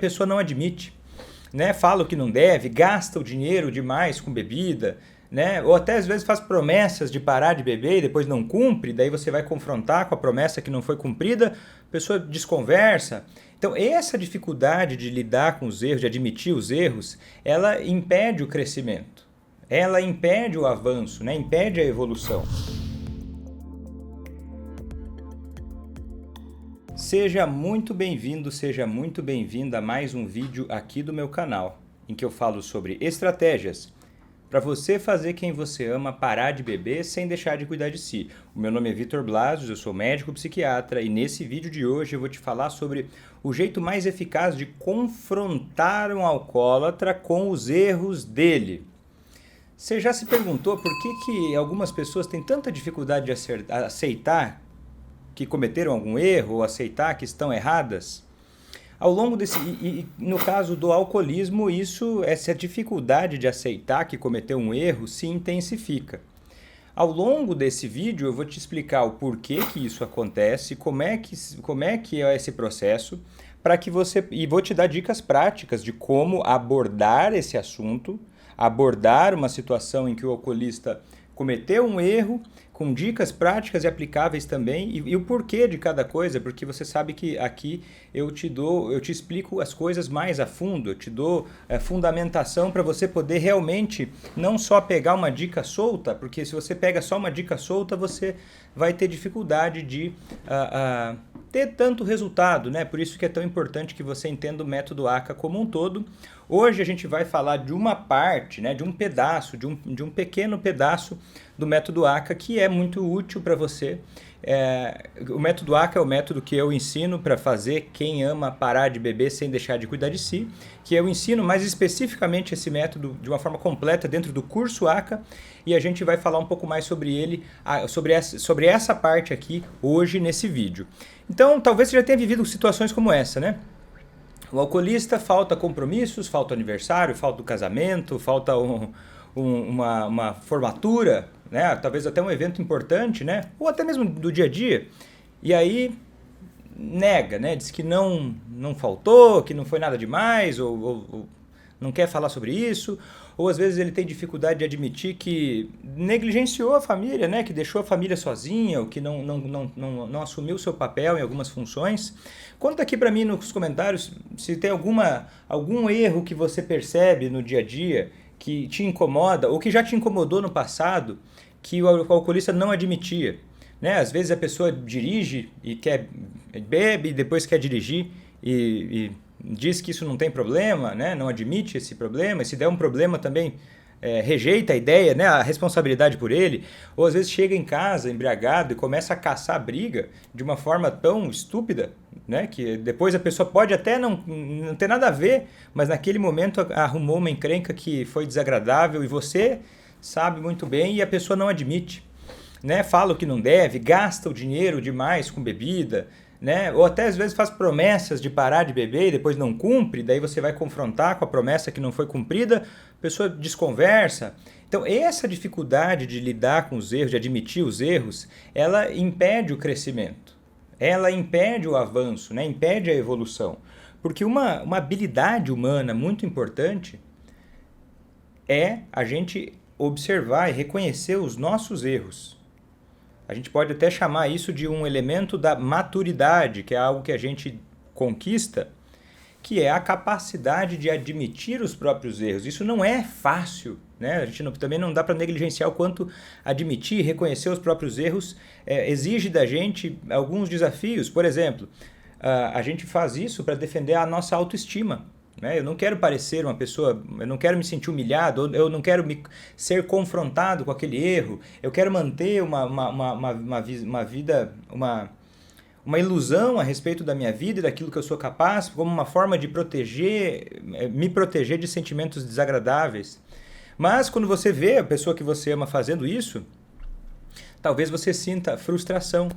pessoa não admite, né? Fala o que não deve, gasta o dinheiro demais com bebida, né? Ou até às vezes faz promessas de parar de beber e depois não cumpre, daí você vai confrontar com a promessa que não foi cumprida, a pessoa desconversa. Então, essa dificuldade de lidar com os erros, de admitir os erros, ela impede o crescimento, ela impede o avanço, né? Impede a evolução. Seja muito bem-vindo, seja muito bem-vinda a mais um vídeo aqui do meu canal, em que eu falo sobre estratégias para você fazer quem você ama parar de beber sem deixar de cuidar de si. O meu nome é Vitor Blasius, eu sou médico psiquiatra e nesse vídeo de hoje eu vou te falar sobre o jeito mais eficaz de confrontar um alcoólatra com os erros dele. Você já se perguntou por que algumas pessoas têm tanta dificuldade de aceitar que cometeram algum erro ou aceitar que estão erradas? Ao longo desse, no caso do alcoolismo, essa dificuldade de aceitar que cometeu um erro se intensifica. Ao longo desse vídeo eu vou te explicar o porquê que isso acontece, como é que é esse processo, e vou te dar dicas práticas de como abordar esse assunto, abordar uma situação em que o alcoolista cometeu um erro, com dicas práticas e aplicáveis também, e o porquê de cada coisa, porque você sabe que aqui eu te explico as coisas mais a fundo, eu te dou fundamentação para você poder realmente não só pegar uma dica solta, porque se você pega só uma dica solta, você vai ter dificuldade de ter tanto resultado, né? Por isso que é tão importante que você entenda o método ACA como um todo. Hoje a gente vai falar de uma parte, né, de um pedaço, de um pequeno pedaço do método ACA que é muito útil para você. O método ACA é o método que eu ensino para fazer quem ama parar de beber sem deixar de cuidar de si, que eu ensino mais especificamente esse método de uma forma completa dentro do curso ACA, e a gente vai falar um pouco mais sobre ele, sobre essa parte aqui hoje nesse vídeo. Então, talvez você já tenha vivido situações como essa, né? O alcoolista falta compromissos, falta aniversário, falta o casamento, falta uma formatura, né? Talvez até um evento importante, né? Ou até mesmo do dia a dia. E aí nega, né? Diz que não faltou, que não foi nada demais, ou não quer falar sobre isso. Ou às vezes ele tem dificuldade de admitir que negligenciou a família, né? Que deixou a família sozinha, ou que não assumiu o seu papel em algumas funções. Conta aqui para mim nos comentários se tem algum erro que você percebe no dia a dia que te incomoda ou que já te incomodou no passado que o alcoolista não admitia, né? Às vezes a pessoa dirige e bebe e depois quer dirigir e diz que isso não tem problema, né? Não admite esse problema, e se der um problema também rejeita a ideia, né? A responsabilidade por ele, ou às vezes chega em casa embriagado e começa a caçar briga de uma forma tão estúpida, né? Que depois a pessoa pode até não ter nada a ver, mas naquele momento arrumou uma encrenca que foi desagradável e você sabe muito bem e a pessoa não admite, né? Fala o que não deve, gasta o dinheiro demais com bebida, né? Ou até às vezes faz promessas de parar de beber e depois não cumpre, daí você vai confrontar com a promessa que não foi cumprida, a pessoa desconversa. Então, essa dificuldade de lidar com os erros, de admitir os erros, ela impede o crescimento, ela impede o avanço, né? Impede a evolução. Porque uma habilidade humana muito importante é a gente observar e reconhecer os nossos erros. A gente pode até chamar isso de um elemento da maturidade, que é algo que a gente conquista, que é a capacidade de admitir os próprios erros. Isso não é fácil, né? A gente também não dá para negligenciar o quanto admitir e reconhecer os próprios erros exige da gente alguns desafios. Por exemplo, a gente faz isso para defender a nossa autoestima. Eu não quero parecer uma pessoa, eu não quero me sentir humilhado, eu não quero ser confrontado com aquele erro, eu quero manter uma vida, uma ilusão a respeito da minha vida e daquilo que eu sou capaz, como uma forma de me proteger de sentimentos desagradáveis. Mas quando você vê a pessoa que você ama fazendo isso, talvez você sinta frustração,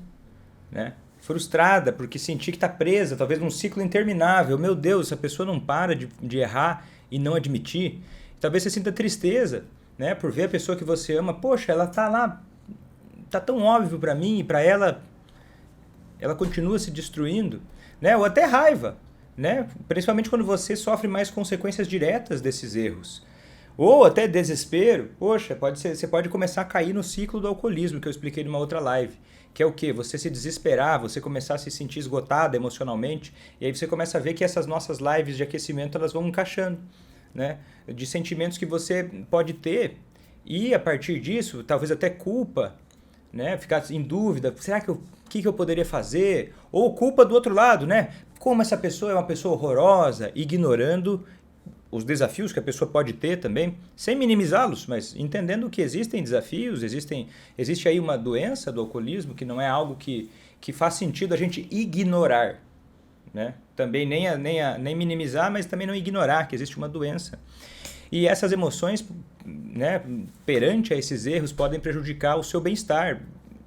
né? Frustrada porque sentir que está presa, talvez num ciclo interminável. Meu Deus, essa pessoa não para de errar e não admitir. Talvez você sinta tristeza, né, por ver a pessoa que você ama. Poxa, ela está lá, está tão óbvio para mim e para ela continua se destruindo, né? Ou até raiva, né? Principalmente quando você sofre mais consequências diretas desses erros. Ou até desespero. Poxa, você pode começar a cair no ciclo do alcoolismo, que eu expliquei numa outra live. Que é o quê? Você se desesperar, você começar a se sentir esgotado emocionalmente, e aí você começa a ver que essas nossas lives de aquecimento, elas vão encaixando, né? De sentimentos que você pode ter, e a partir disso, talvez até culpa, né? Ficar em dúvida, será que que eu poderia fazer? Ou culpa do outro lado, né? Como essa pessoa é uma pessoa horrorosa, ignorando os desafios que a pessoa pode ter também, sem minimizá-los, mas entendendo que existem desafios, existe aí uma doença do alcoolismo que não é algo que faz sentido a gente ignorar, né? Também nem minimizar, mas também não ignorar que existe uma doença. E essas emoções, né, perante a esses erros, podem prejudicar o seu bem-estar,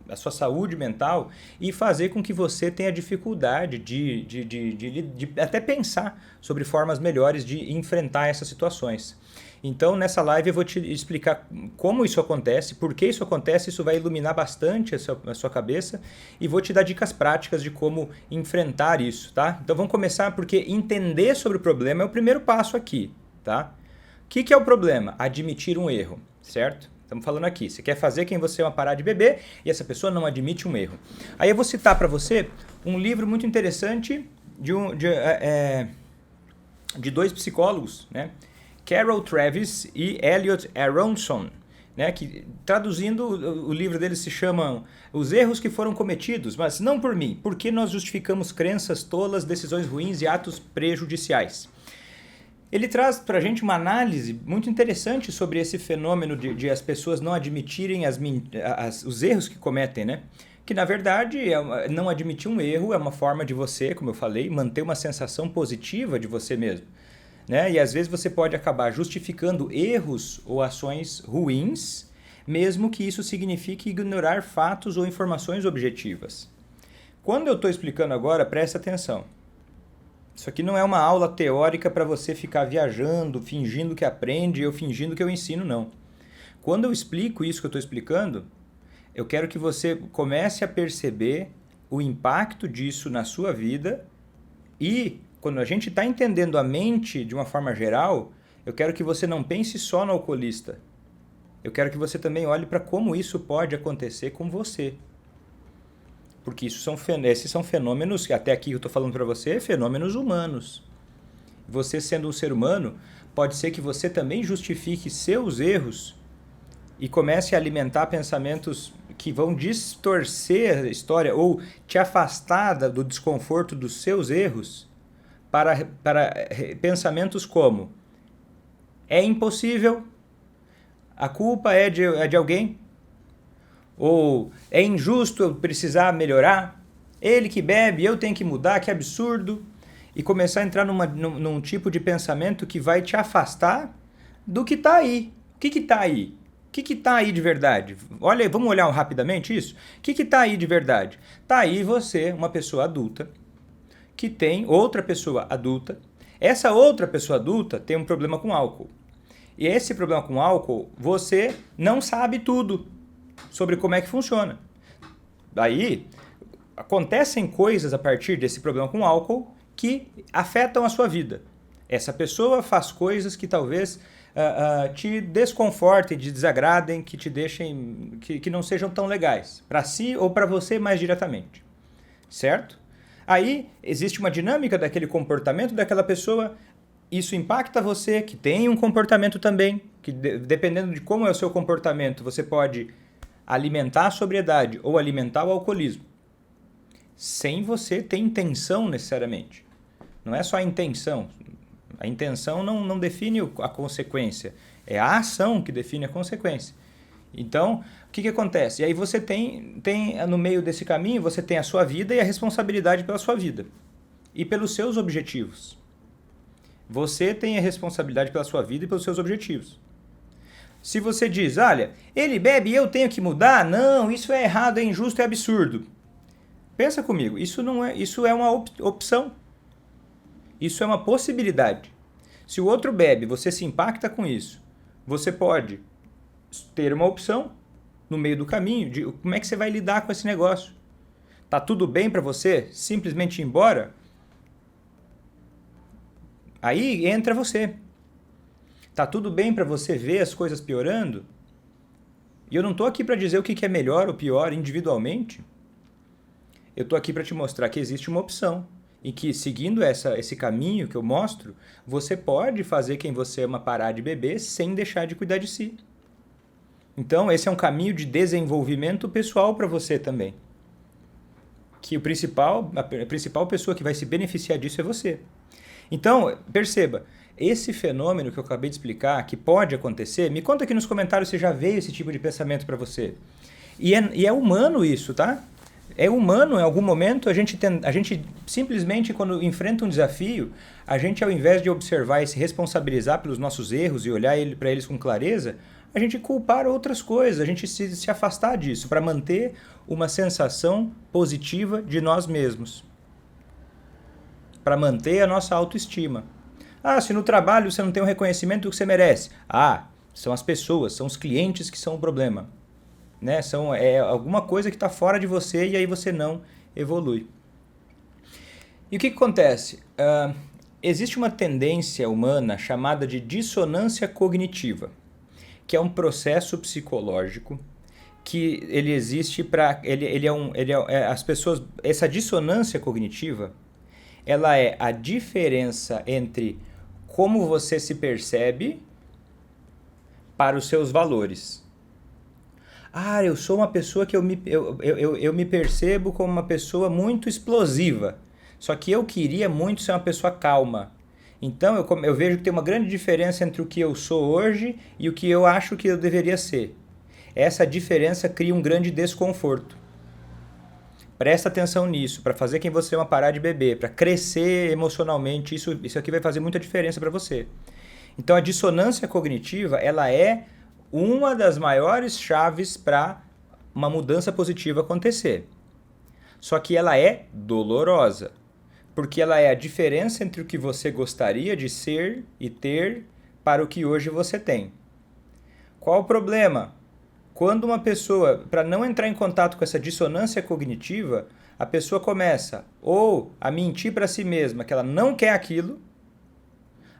a sua saúde mental e fazer com que você tenha dificuldade de até pensar sobre formas melhores de enfrentar essas situações. Então, nessa live eu vou te explicar como isso acontece, por que isso acontece, isso vai iluminar bastante a sua cabeça e vou te dar dicas práticas de como enfrentar isso, tá? Então, vamos começar porque entender sobre o problema é o primeiro passo aqui, tá? O que é o problema? Admitir um erro, certo? Estamos falando aqui, você quer fazer quem você ama parar de beber e essa pessoa não admite um erro. Aí eu vou citar para você um livro muito interessante de dois psicólogos, né? Carol Travis e Elliot Aronson, né? Que, traduzindo, o livro deles se chama Os Erros que Foram Cometidos, mas não por mim, porque nós justificamos crenças tolas, decisões ruins e atos prejudiciais. Ele traz para a gente uma análise muito interessante sobre esse fenômeno de as pessoas não admitirem os erros que cometem, né? Que, na verdade, não admitir um erro é uma forma de você, como eu falei, manter uma sensação positiva de você mesmo, né? E às vezes você pode acabar justificando erros ou ações ruins, mesmo que isso signifique ignorar fatos ou informações objetivas. Quando eu estou explicando agora, presta atenção. Isso aqui não é uma aula teórica para você ficar viajando, fingindo que aprende, eu fingindo que eu ensino, não. Quando eu explico isso que eu estou explicando, eu quero que você comece a perceber o impacto disso na sua vida e, quando a gente está entendendo a mente de uma forma geral, eu quero que você não pense só no alcoolista. Eu quero que você também olhe para como isso pode acontecer com você. Porque esses são fenômenos, que até aqui eu estou falando para você, fenômenos humanos. Você sendo um ser humano, pode ser que você também justifique seus erros e comece a alimentar pensamentos que vão distorcer a história ou te afastar do desconforto dos seus erros para pensamentos como: é impossível, a culpa é de alguém, ou é injusto eu precisar melhorar, ele que bebe, eu tenho que mudar, que absurdo. E começar a entrar num tipo de pensamento que vai te afastar do que está aí. O que está aí? O que está aí de verdade? Olha, vamos olhar rapidamente isso? O que está aí de verdade? Está aí você, uma pessoa adulta, que tem outra pessoa adulta. Essa outra pessoa adulta tem um problema com álcool. E esse problema com álcool, você não sabe tudo sobre como é que funciona. Daí, acontecem coisas a partir desse problema com álcool que afetam a sua vida. Essa pessoa faz coisas que talvez te desconfortem, te desagradem, que te deixem, que não sejam tão legais, para si ou para você mais diretamente. Certo? Aí, existe uma dinâmica daquele comportamento daquela pessoa, isso impacta você, que tem um comportamento também, que dependendo de como é o seu comportamento, você pode alimentar a sobriedade ou alimentar o alcoolismo, sem você ter intenção necessariamente. Não é só a intenção. A intenção não define a consequência. É a ação que define a consequência. Então, o que acontece? E aí você tem no meio desse caminho, você tem a sua vida e a responsabilidade pela sua vida. E pelos seus objetivos. Você tem a responsabilidade pela sua vida e pelos seus objetivos. Se você diz, olha, ele bebe e eu tenho que mudar, não, isso é errado, é injusto, é absurdo. Pensa comigo, isso é uma opção. Isso é uma possibilidade. Se o outro bebe, você se impacta com isso, você pode ter uma opção no meio do caminho de como é que você vai lidar com esse negócio. Tá tudo bem para você simplesmente ir embora? Aí entra você. Tá tudo bem para você ver as coisas piorando? E eu não tô aqui para dizer o que é melhor ou pior individualmente. Eu tô aqui para te mostrar que existe uma opção. E que seguindo esse caminho que eu mostro, você pode fazer quem você ama parar de beber sem deixar de cuidar de si. Então, esse é um caminho de desenvolvimento pessoal para você também. Que a principal pessoa que vai se beneficiar disso é você. Então, perceba, esse fenômeno que eu acabei de explicar, que pode acontecer, me conta aqui nos comentários se já veio esse tipo de pensamento para você. E é humano isso, tá? É humano, em algum momento, a gente simplesmente, quando enfrenta um desafio, a gente, ao invés de observar e se responsabilizar pelos nossos erros e olhar para eles com clareza, a gente culpar outras coisas, a gente se afastar disso, para manter uma sensação positiva de nós mesmos. Para manter a nossa autoestima. Ah, se no trabalho você não tem o reconhecimento que você merece. Ah, são as pessoas, são os clientes que são o problema. Né? É alguma coisa que está fora de você e aí você não evolui. E o que acontece? Existe uma tendência humana chamada de dissonância cognitiva, que é um processo psicológico que ele existe para as pessoas. Essa dissonância cognitiva, ela é a diferença entre como você se percebe para os seus valores. Ah, eu sou uma pessoa que eu me percebo como uma pessoa muito explosiva. Só que eu queria muito ser uma pessoa calma. Então eu vejo que tem uma grande diferença entre o que eu sou hoje e o que eu acho que eu deveria ser. Essa diferença cria um grande desconforto. Presta atenção nisso, para fazer quem você ama parar de beber, para crescer emocionalmente, isso aqui vai fazer muita diferença para você. Então a dissonância cognitiva, ela é uma das maiores chaves para uma mudança positiva acontecer. Só que ela é dolorosa, porque ela é a diferença entre o que você gostaria de ser e ter para o que hoje você tem. Qual o problema? Quando uma pessoa, para não entrar em contato com essa dissonância cognitiva, a pessoa começa ou a mentir para si mesma que ela não quer aquilo.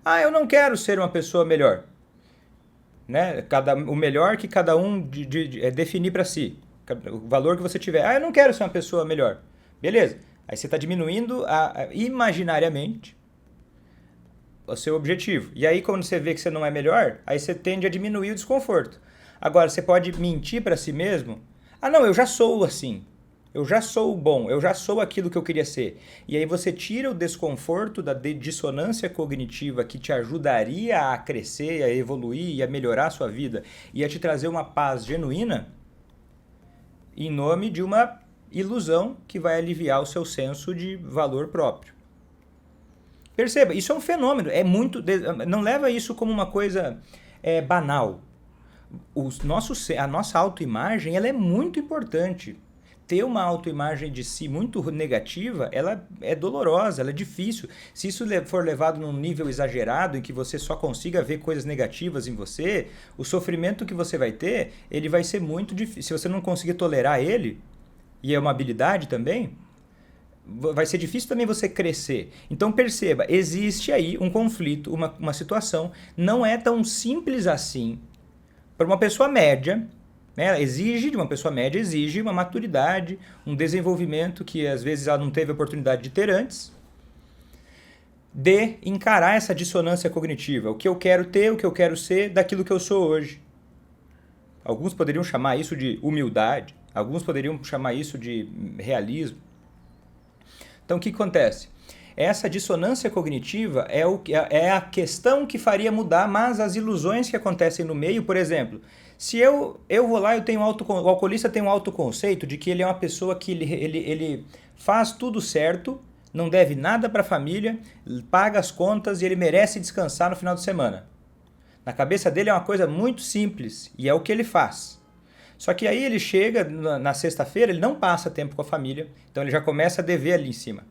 Ah, eu não quero ser uma pessoa melhor. Né? O melhor que cada um é definir para si. O valor que você tiver. Ah, eu não quero ser uma pessoa melhor. Beleza. Aí você está diminuindo imaginariamente o seu objetivo. E aí, quando você vê que você não é melhor, aí você tende a diminuir o desconforto. Agora, você pode mentir para si mesmo. Ah, não, eu já sou assim. Eu já sou bom, eu já sou aquilo que eu queria ser. E aí você tira o desconforto da dissonância cognitiva que te ajudaria a crescer, a evoluir e a melhorar a sua vida e a te trazer uma paz genuína em nome de uma ilusão que vai aliviar o seu senso de valor próprio. Perceba, isso é um fenômeno, não leva isso como uma coisa banal. A nossa autoimagem ela é muito importante. Ter uma autoimagem de si muito negativa, ela é dolorosa, ela é difícil. Se isso for levado num nível exagerado, em que você só consiga ver coisas negativas em você, o sofrimento que você vai ter, ele vai ser muito difícil. Se você não conseguir tolerar ele, e é uma habilidade também, vai ser difícil também você crescer. Então perceba, existe aí um conflito, uma situação, não é tão simples assim. Para uma pessoa média, né, exige uma maturidade, um desenvolvimento que às vezes ela não teve a oportunidade de ter antes, de encarar essa dissonância cognitiva, o que eu quero ter, o que eu quero ser, daquilo que eu sou hoje. Alguns poderiam chamar isso de humildade, alguns poderiam chamar isso de realismo. Então o que acontece? Essa dissonância cognitiva é a questão que faria mudar, mas as ilusões que acontecem no meio, por exemplo, se eu vou lá, o alcoolista tem um autoconceito de que ele é uma pessoa que ele faz tudo certo, não deve nada para a família, paga as contas e ele merece descansar no final de semana. Na cabeça dele é uma coisa muito simples e é o que ele faz. Só que aí ele chega na sexta-feira, ele não passa tempo com a família, então ele já começa a dever ali em cima.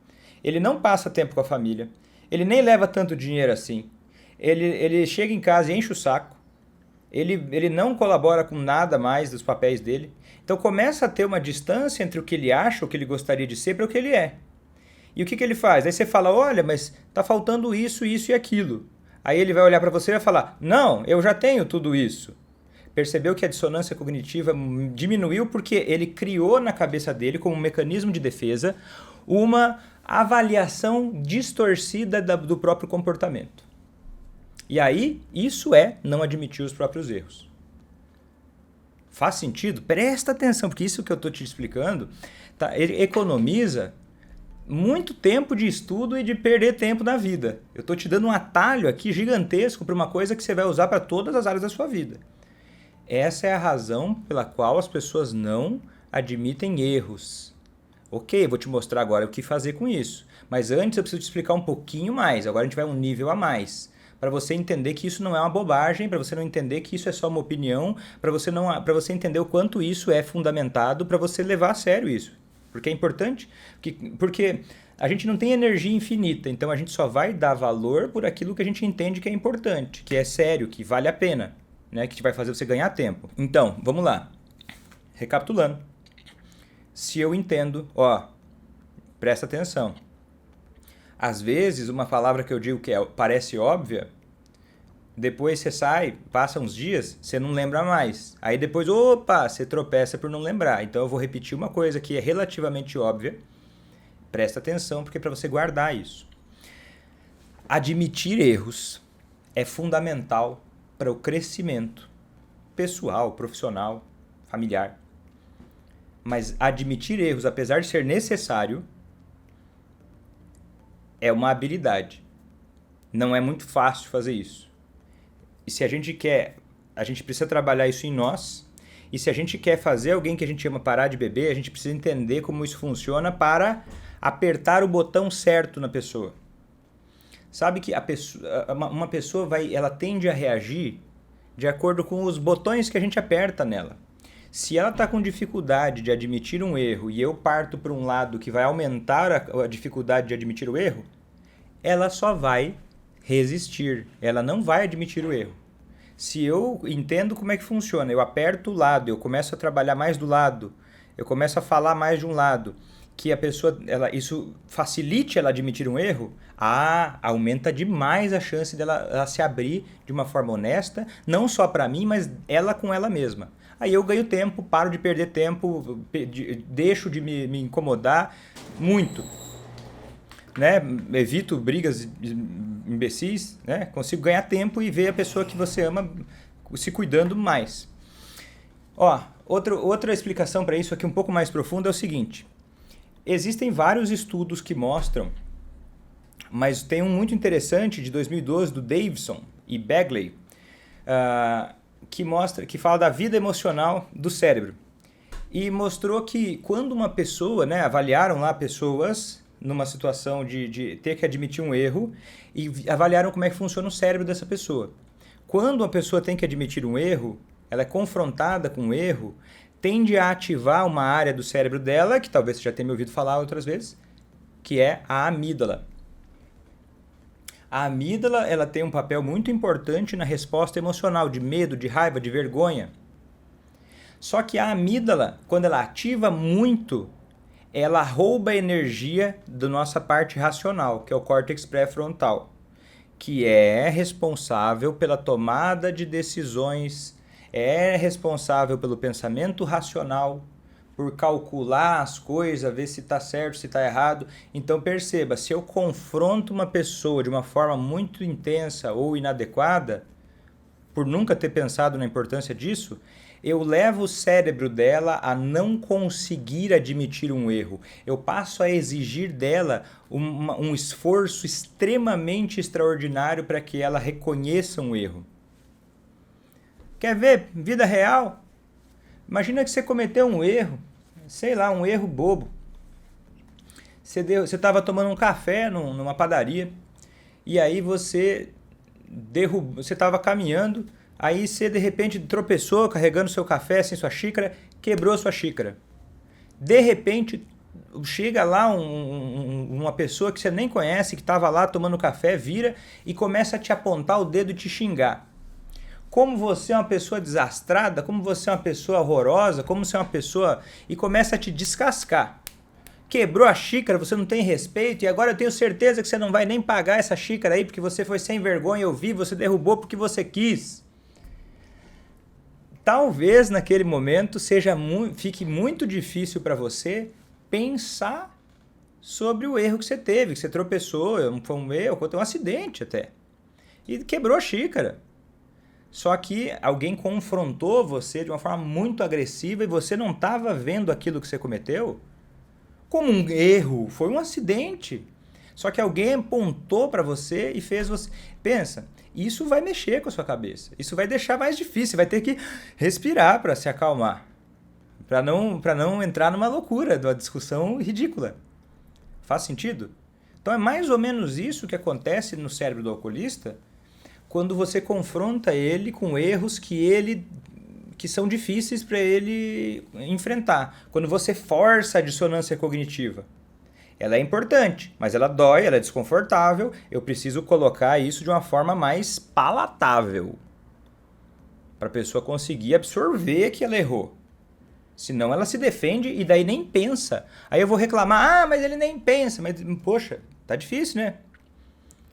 Ele não passa tempo com a família, ele nem leva tanto dinheiro assim, ele chega em casa e enche o saco, ele não colabora com nada mais dos papéis dele, então começa a ter uma distância entre o que ele acha, o que ele gostaria de ser, para o que ele é. E o que ele faz? Aí você fala, olha, mas tá faltando isso, isso e aquilo. Aí ele vai olhar para você e vai falar, não, eu já tenho tudo isso. Percebeu que a dissonância cognitiva diminuiu porque ele criou na cabeça dele, como um mecanismo de defesa, uma avaliação distorcida do próprio comportamento. E aí, isso é não admitir os próprios erros. Faz sentido? Presta atenção, porque isso que eu estou te explicando ele economiza muito tempo de estudo e de perder tempo na vida. Eu estou te dando um atalho aqui gigantesco para uma coisa que você vai usar para todas as áreas da sua vida. Essa é a razão pela qual as pessoas não admitem erros. Ok, vou te mostrar agora o que fazer com isso. Mas antes eu preciso te explicar um pouquinho mais. Agora a gente vai um nível a mais. Para você entender que isso não é uma bobagem, para você não entender que isso é só uma opinião, para você entender o quanto isso é fundamentado, para você levar a sério isso. Porque é importante, porque a gente não tem energia infinita, então a gente só vai dar valor por aquilo que a gente entende que é importante, que é sério, que vale a pena, né? Que vai fazer você ganhar tempo. Então, vamos lá. Recapitulando. Se eu entendo, presta atenção. Às vezes, uma palavra que eu digo que parece óbvia, depois você sai, passa uns dias, você não lembra mais. Aí depois, você tropeça por não lembrar. Então eu vou repetir uma coisa que é relativamente óbvia. Presta atenção, porque é para você guardar isso. Admitir erros é fundamental para o crescimento pessoal, profissional, familiar. Mas admitir erros, apesar de ser necessário, é uma habilidade. Não é muito fácil fazer isso. E se a gente quer, a gente precisa trabalhar isso em nós. E se a gente quer fazer alguém que a gente ama parar de beber, a gente precisa entender como isso funciona para apertar o botão certo na pessoa. Sabe que uma pessoa ela tende a reagir de acordo com os botões que a gente aperta nela. Se ela está com dificuldade de admitir um erro e eu parto para um lado que vai aumentar a dificuldade de admitir o erro, ela só vai resistir, ela não vai admitir o erro. Se eu entendo como é que funciona, eu aperto o lado, eu começo a trabalhar mais do lado, eu começo a falar mais de um lado, que a pessoa, isso facilite ela admitir um erro, aumenta demais a chance dela se abrir de uma forma honesta, não só para mim, mas ela com ela mesma. Aí eu ganho tempo, paro de perder tempo, deixo de me incomodar muito. Né? Evito brigas imbecis, né? Consigo ganhar tempo e ver a pessoa que você ama se cuidando mais. Outra explicação para isso aqui um pouco mais profunda é o seguinte. Existem vários estudos que mostram, mas tem um muito interessante de 2012 do Davidson e Bagley, que fala da vida emocional do cérebro. E mostrou que quando uma pessoa, né, avaliaram lá pessoas numa situação de ter que admitir um erro e avaliaram como é que funciona o cérebro dessa pessoa. Quando uma pessoa tem que admitir um erro, ela é confrontada com um erro, tende a ativar uma área do cérebro dela, que talvez você já tenha me ouvido falar outras vezes, que é a amígdala. A amígdala ela tem um papel muito importante na resposta emocional, de medo, de raiva, de vergonha. Só que a amígdala, quando ela ativa muito, ela rouba energia da nossa parte racional, que é o córtex pré-frontal, que é responsável pela tomada de decisões, é responsável pelo pensamento racional, por calcular as coisas, ver se está certo, se está errado. Então perceba, se eu confronto uma pessoa de uma forma muito intensa ou inadequada, por nunca ter pensado na importância disso, eu levo o cérebro dela a não conseguir admitir um erro. Eu passo a exigir dela um esforço extremamente extraordinário para que ela reconheça um erro. Quer ver vida real? Imagina que você cometeu um erro, sei lá, um erro bobo. Você estava tomando um café numa padaria e aí você estava caminhando, aí você de repente tropeçou carregando seu café sem sua xícara, quebrou sua xícara. De repente chega lá uma pessoa que você nem conhece, que estava lá tomando café, vira e começa a te apontar o dedo e te xingar. Como você é uma pessoa desastrada, como você é uma pessoa horrorosa, como você é uma pessoa... E começa a te descascar. quebrou a xícara, você não tem respeito, e agora eu tenho certeza que você não vai nem pagar essa xícara aí, porque você foi sem vergonha, eu vi, você derrubou porque você quis. Talvez naquele momento fique muito difícil para você pensar sobre o erro que você teve, que você tropeçou, foi um erro, foi um acidente até, e quebrou a xícara. Só que alguém confrontou você de uma forma muito agressiva e você não estava vendo aquilo que você cometeu como um erro, foi um acidente. Só que alguém apontou para você e fez você... Pensa, isso vai mexer com a sua cabeça. Isso vai deixar mais difícil, você vai ter que respirar para se acalmar. Para não entrar numa loucura, numa discussão ridícula. Faz sentido? Então é mais ou menos isso que acontece no cérebro do alcoolista quando você confronta ele com erros que são difíceis para ele enfrentar. Quando você força a dissonância cognitiva. Ela é importante, mas ela dói, ela é desconfortável. Eu preciso colocar isso de uma forma mais palatável. Para a pessoa conseguir absorver que ela errou. Senão ela se defende e daí nem pensa. Aí eu vou reclamar, mas ele nem pensa. Mas, poxa, tá difícil, né?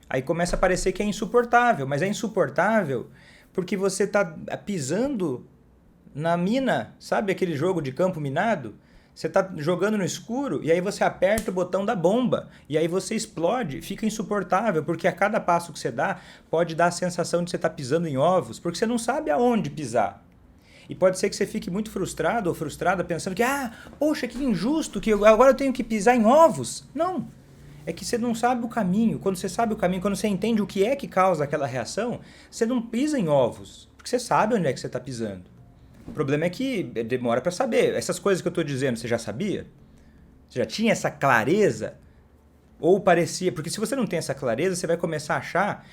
Aí começa a parecer que é insuportável, mas é insuportável porque você está pisando na mina, sabe aquele jogo de campo minado? Você está jogando no escuro e aí você aperta o botão da bomba e aí você explode, fica insuportável, porque a cada passo que você dá pode dar a sensação de você estar pisando em ovos, porque você não sabe aonde pisar. E pode ser que você fique muito frustrado ou frustrada pensando que, poxa, que injusto, que agora eu tenho que pisar em ovos. Não. É que você não sabe o caminho. Quando você sabe o caminho, quando você entende o que é que causa aquela reação, você não pisa em ovos, porque você sabe onde é que você está pisando. O problema é que demora para saber. Essas coisas que eu estou dizendo, você já sabia? Você já tinha essa clareza? Ou parecia... Porque se você não tem essa clareza, você vai começar a achar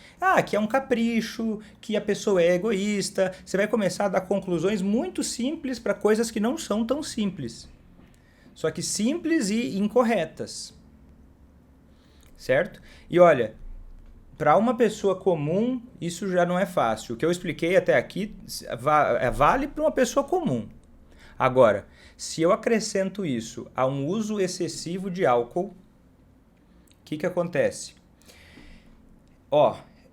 que é um capricho, que a pessoa é egoísta. Você vai começar a dar conclusões muito simples para coisas que não são tão simples. Só que simples e incorretas. Certo? E olha, para uma pessoa comum, isso já não é fácil. O que eu expliquei até aqui vale para uma pessoa comum. Agora, se eu acrescento isso a um uso excessivo de álcool, o que acontece?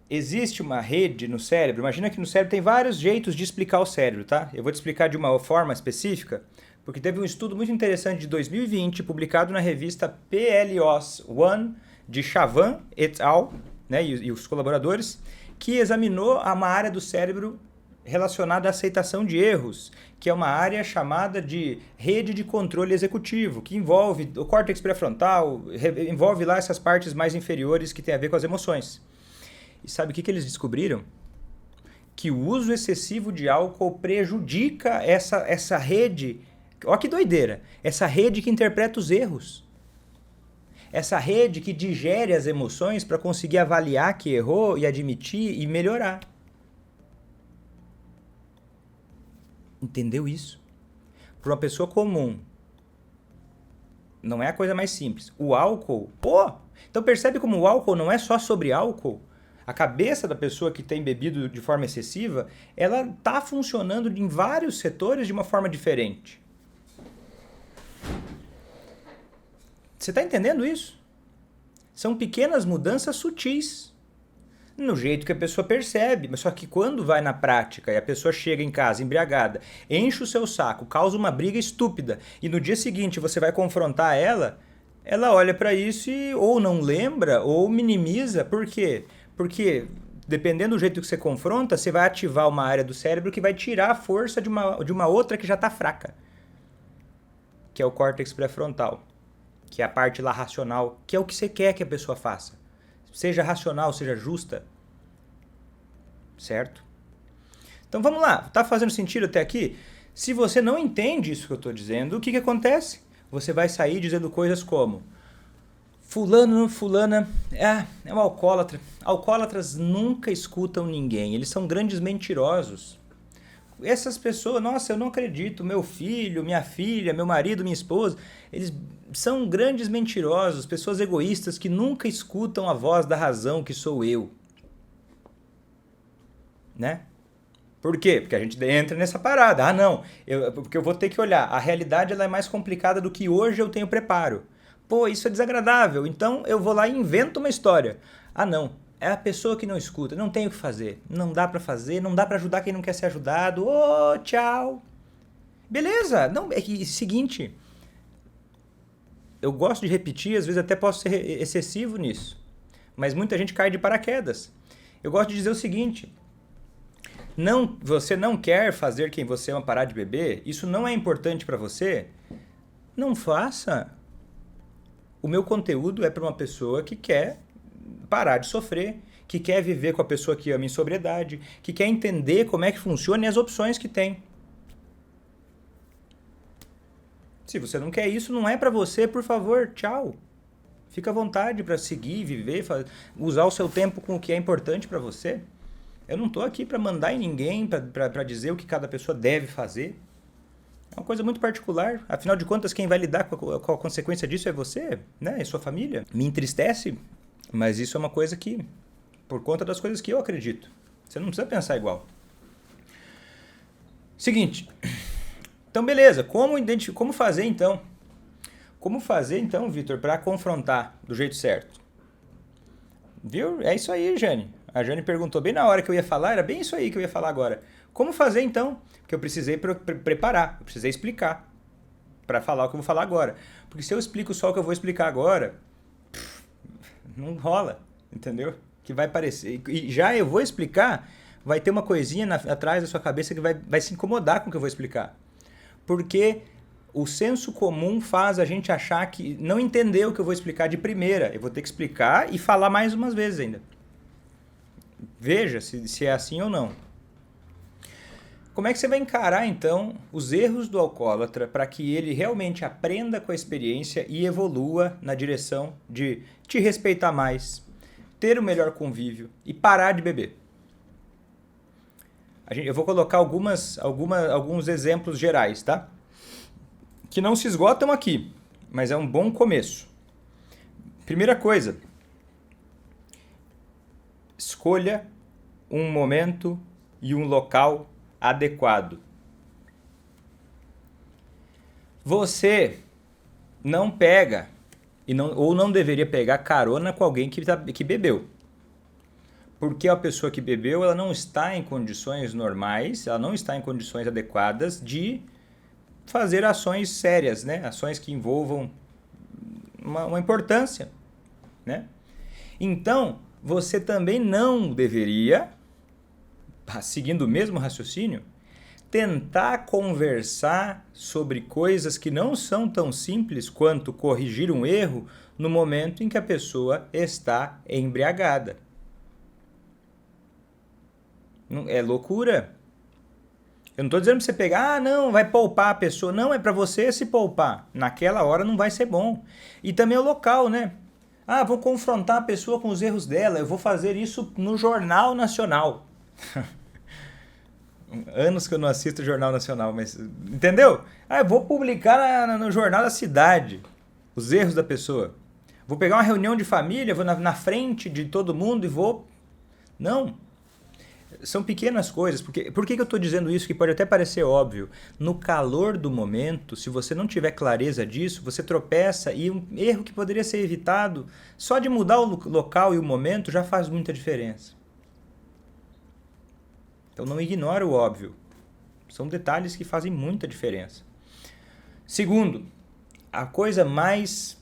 Existe uma rede no cérebro. Imagina que no cérebro tem vários jeitos de explicar o cérebro, tá? Eu vou te explicar de uma forma específica, porque teve um estudo muito interessante de 2020, publicado na revista PLOS One, de Chavan et al., né, e os colaboradores, que examinou uma área do cérebro relacionada à aceitação de erros, que é uma área chamada de rede de controle executivo, que envolve o córtex pré-frontal, envolve lá essas partes mais inferiores que tem a ver com as emoções. E sabe o que eles descobriram? Que o uso excessivo de álcool prejudica essa rede. Olha que doideira! Essa rede que interpreta os erros. Essa rede que digere as emoções para conseguir avaliar que errou e admitir e melhorar. Entendeu isso? Para uma pessoa comum, não é a coisa mais simples. O álcool, então percebe como o álcool não é só sobre álcool? A cabeça da pessoa que tem bebido de forma excessiva, ela está funcionando em vários setores de uma forma diferente. Você está entendendo isso? São pequenas mudanças sutis. No jeito que a pessoa percebe. Mas só que quando vai na prática e a pessoa chega em casa embriagada, enche o seu saco, causa uma briga estúpida, e no dia seguinte você vai confrontar ela olha para isso e ou não lembra ou minimiza. Por quê? Porque dependendo do jeito que você confronta, você vai ativar uma área do cérebro que vai tirar a força de uma outra que já está fraca. Que é o córtex pré-frontal. Que é a parte lá racional, que é o que você quer que a pessoa faça. Seja racional, seja justa. Certo? Então vamos lá, tá fazendo sentido até aqui? Se você não entende isso que eu estou dizendo, o que acontece? Você vai sair dizendo coisas como: fulana é um alcoólatra. Alcoólatras nunca escutam ninguém, eles são grandes mentirosos. Essas pessoas, nossa, eu não acredito, meu filho, minha filha, meu marido, minha esposa, eles são grandes mentirosos, pessoas egoístas que nunca escutam a voz da razão que sou eu. Né? Por quê? Porque a gente entra nessa parada. Porque eu vou ter que olhar. A realidade ela é mais complicada do que hoje eu tenho preparo. Pô, isso é desagradável. Então eu vou lá e invento uma história. Ah, não. É a pessoa que não escuta. Não tem o que fazer. Não dá pra fazer. Não dá pra ajudar quem não quer ser ajudado. Ô, tchau. Beleza. Não, é que seguinte. Eu gosto de repetir. Às vezes até posso ser excessivo nisso. Mas muita gente cai de paraquedas. Eu gosto de dizer o seguinte. Não, você não quer fazer quem você ama parar de beber? Isso não é importante pra você? Não faça. O meu conteúdo é para uma pessoa que quer parar de sofrer, que quer viver com a pessoa que ama em sobriedade, que quer entender como é que funciona e as opções que tem. Se você não quer isso, não é para você, por favor, tchau. Fica à vontade para seguir, viver, usar o seu tempo com o que é importante para você. Eu não estou aqui para mandar em ninguém, para dizer o que cada pessoa deve fazer. É uma coisa muito particular. Afinal de contas, quem vai lidar com a consequência disso é você, né? É sua família. Me entristece, mas isso é uma coisa que, por conta das coisas que eu acredito. Você não precisa pensar igual. Seguinte. Então, beleza. Como fazer, então? Como fazer, então, Vitor, para confrontar do jeito certo? Viu? É isso aí, Jane. A Jane perguntou bem na hora que eu ia falar, era bem isso aí que eu ia falar agora. Como fazer, então? Porque eu precisei preparar, eu precisei explicar para falar o que eu vou falar agora. Porque se eu explico só o que eu vou explicar agora, não rola, entendeu? Que vai parecer. E já eu vou explicar, vai ter uma coisinha atrás da sua cabeça que vai se incomodar com o que eu vou explicar. Porque o senso comum faz a gente achar que não entendeu o que eu vou explicar de primeira. Eu vou ter que explicar e falar mais umas vezes ainda. Veja se é assim ou não. Como é que você vai encarar, então, os erros do alcoólatra para que ele realmente aprenda com a experiência e evolua na direção de te respeitar mais, ter o melhor convívio e parar de beber? Eu vou colocar alguns exemplos gerais, tá? Que não se esgotam aqui, mas é um bom começo. Primeira coisa, escolha um momento e um local adequado. Você não pega ou não deveria pegar carona com alguém que bebeu. Porque a pessoa que bebeu, ela não está em condições normais, ela não está em condições adequadas de fazer ações sérias, né? Ações que envolvam uma importância, né? Então, você também não deveria, seguindo o mesmo raciocínio, tentar conversar sobre coisas que não são tão simples quanto corrigir um erro no momento em que a pessoa está embriagada. É loucura. Eu não estou dizendo para você pegar, não, vai poupar a pessoa. Não, é para você se poupar. Naquela hora não vai ser bom. E também o local, né? Vou confrontar a pessoa com os erros dela. Eu vou fazer isso no Jornal Nacional. Anos que eu não assisto o Jornal Nacional, mas... Entendeu? Eu vou publicar no Jornal da Cidade os erros da pessoa. Vou pegar uma reunião de família, vou na frente de todo mundo e vou... Não. São pequenas coisas. Por que eu estou dizendo isso? Que pode até parecer óbvio. No calor do momento, se você não tiver clareza disso, você tropeça e um erro que poderia ser evitado, só de mudar o local e o momento já faz muita diferença. Então não ignora o óbvio. São detalhes que fazem muita diferença. Segundo, a coisa mais...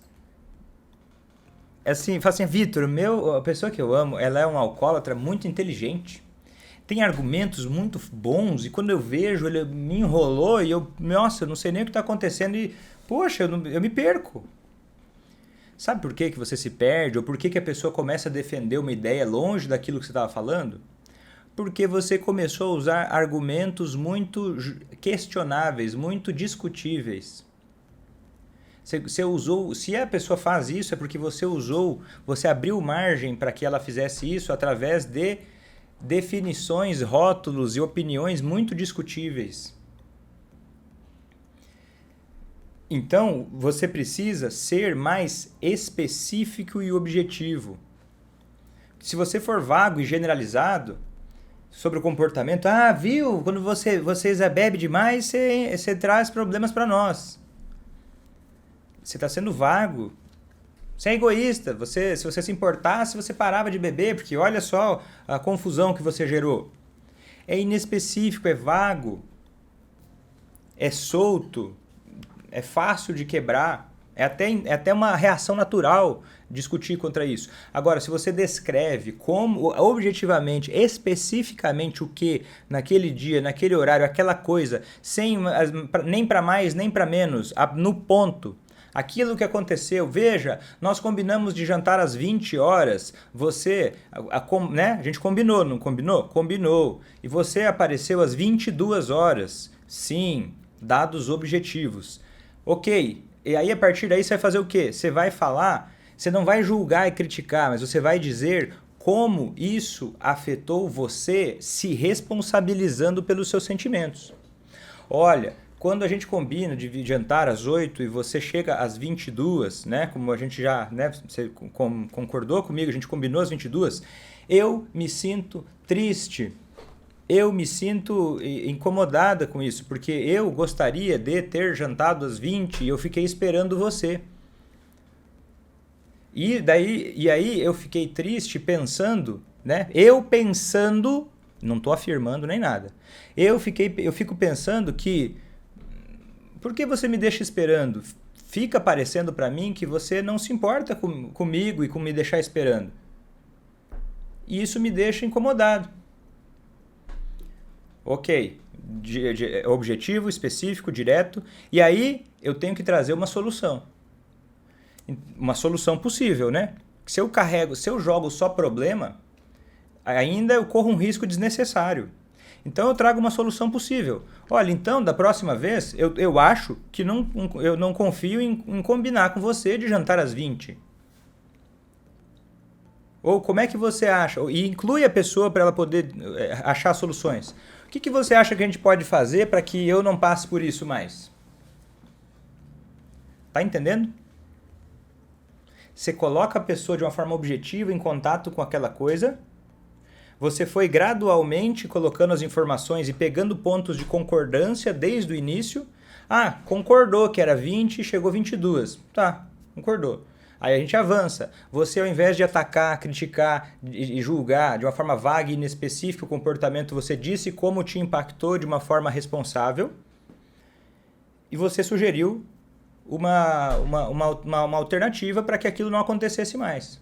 fala assim, Vitor, a pessoa que eu amo, ela é um alcoólatra muito inteligente. Tem argumentos muito bons e quando eu vejo, ele me enrolou e eu não sei nem o que está acontecendo e, poxa, eu me perco. Sabe por que você se perde ou por que a pessoa começa a defender uma ideia longe daquilo que você estava falando? Porque você começou a usar argumentos muito questionáveis, muito discutíveis. Você usou, se a pessoa faz isso é porque você abriu margem para que ela fizesse isso através de definições, rótulos e opiniões muito discutíveis. Então, você precisa ser mais específico e objetivo. Se você for vago e generalizado sobre o comportamento, viu? Quando você bebe demais, você traz problemas para nós. Você está sendo vago. Você é egoísta. Se você se importasse, você parava de beber, porque olha só a confusão que você gerou. É inespecífico, é vago, é solto, é fácil de quebrar. É até uma reação natural discutir contra isso. Agora, se você descreve como, objetivamente, especificamente o que, naquele dia, naquele horário, aquela coisa, sem nem para mais, nem para menos, no ponto, aquilo que aconteceu, veja, nós combinamos de jantar às 20 horas, né? A gente combinou, não combinou? Combinou. E você apareceu às 22 horas. Sim, dados objetivos. Ok, e aí a partir daí você vai fazer o quê? Você vai falar, você não vai julgar e criticar, mas você vai dizer como isso afetou você se responsabilizando pelos seus sentimentos. Olha, quando a gente combina de jantar às 8 e você chega às 22, né? Como a gente já, né? Você concordou comigo, a gente combinou às 22, eu me sinto triste. Eu me sinto incomodada com isso, porque eu gostaria de ter jantado às 20 e eu fiquei esperando você. E aí eu fiquei triste pensando, né? Eu pensando, não estou afirmando nem nada. Eu fico pensando que por que você me deixa esperando? Fica parecendo para mim que você não se importa comigo e com me deixar esperando. E isso me deixa incomodado. Ok, objetivo, específico, direto. E aí eu tenho que trazer uma solução. Uma solução possível, né? Se eu jogo só problema, ainda eu corro um risco desnecessário. Então eu trago uma solução possível. Olha, então da próxima vez eu acho que eu não confio em combinar com você de jantar às 20. Ou como é que você acha? E inclui a pessoa para ela poder achar soluções. O que você acha que a gente pode fazer para que eu não passe por isso mais? Tá entendendo? Você coloca a pessoa de uma forma objetiva em contato com aquela coisa. Você foi gradualmente colocando as informações e pegando pontos de concordância desde o início. Ah, concordou que era 20 e chegou 22. Tá, concordou. Aí a gente avança. Você, ao invés de atacar, criticar e julgar de uma forma vaga e inespecífica o comportamento, você disse como te impactou de uma forma responsável e você sugeriu uma alternativa para que aquilo não acontecesse mais.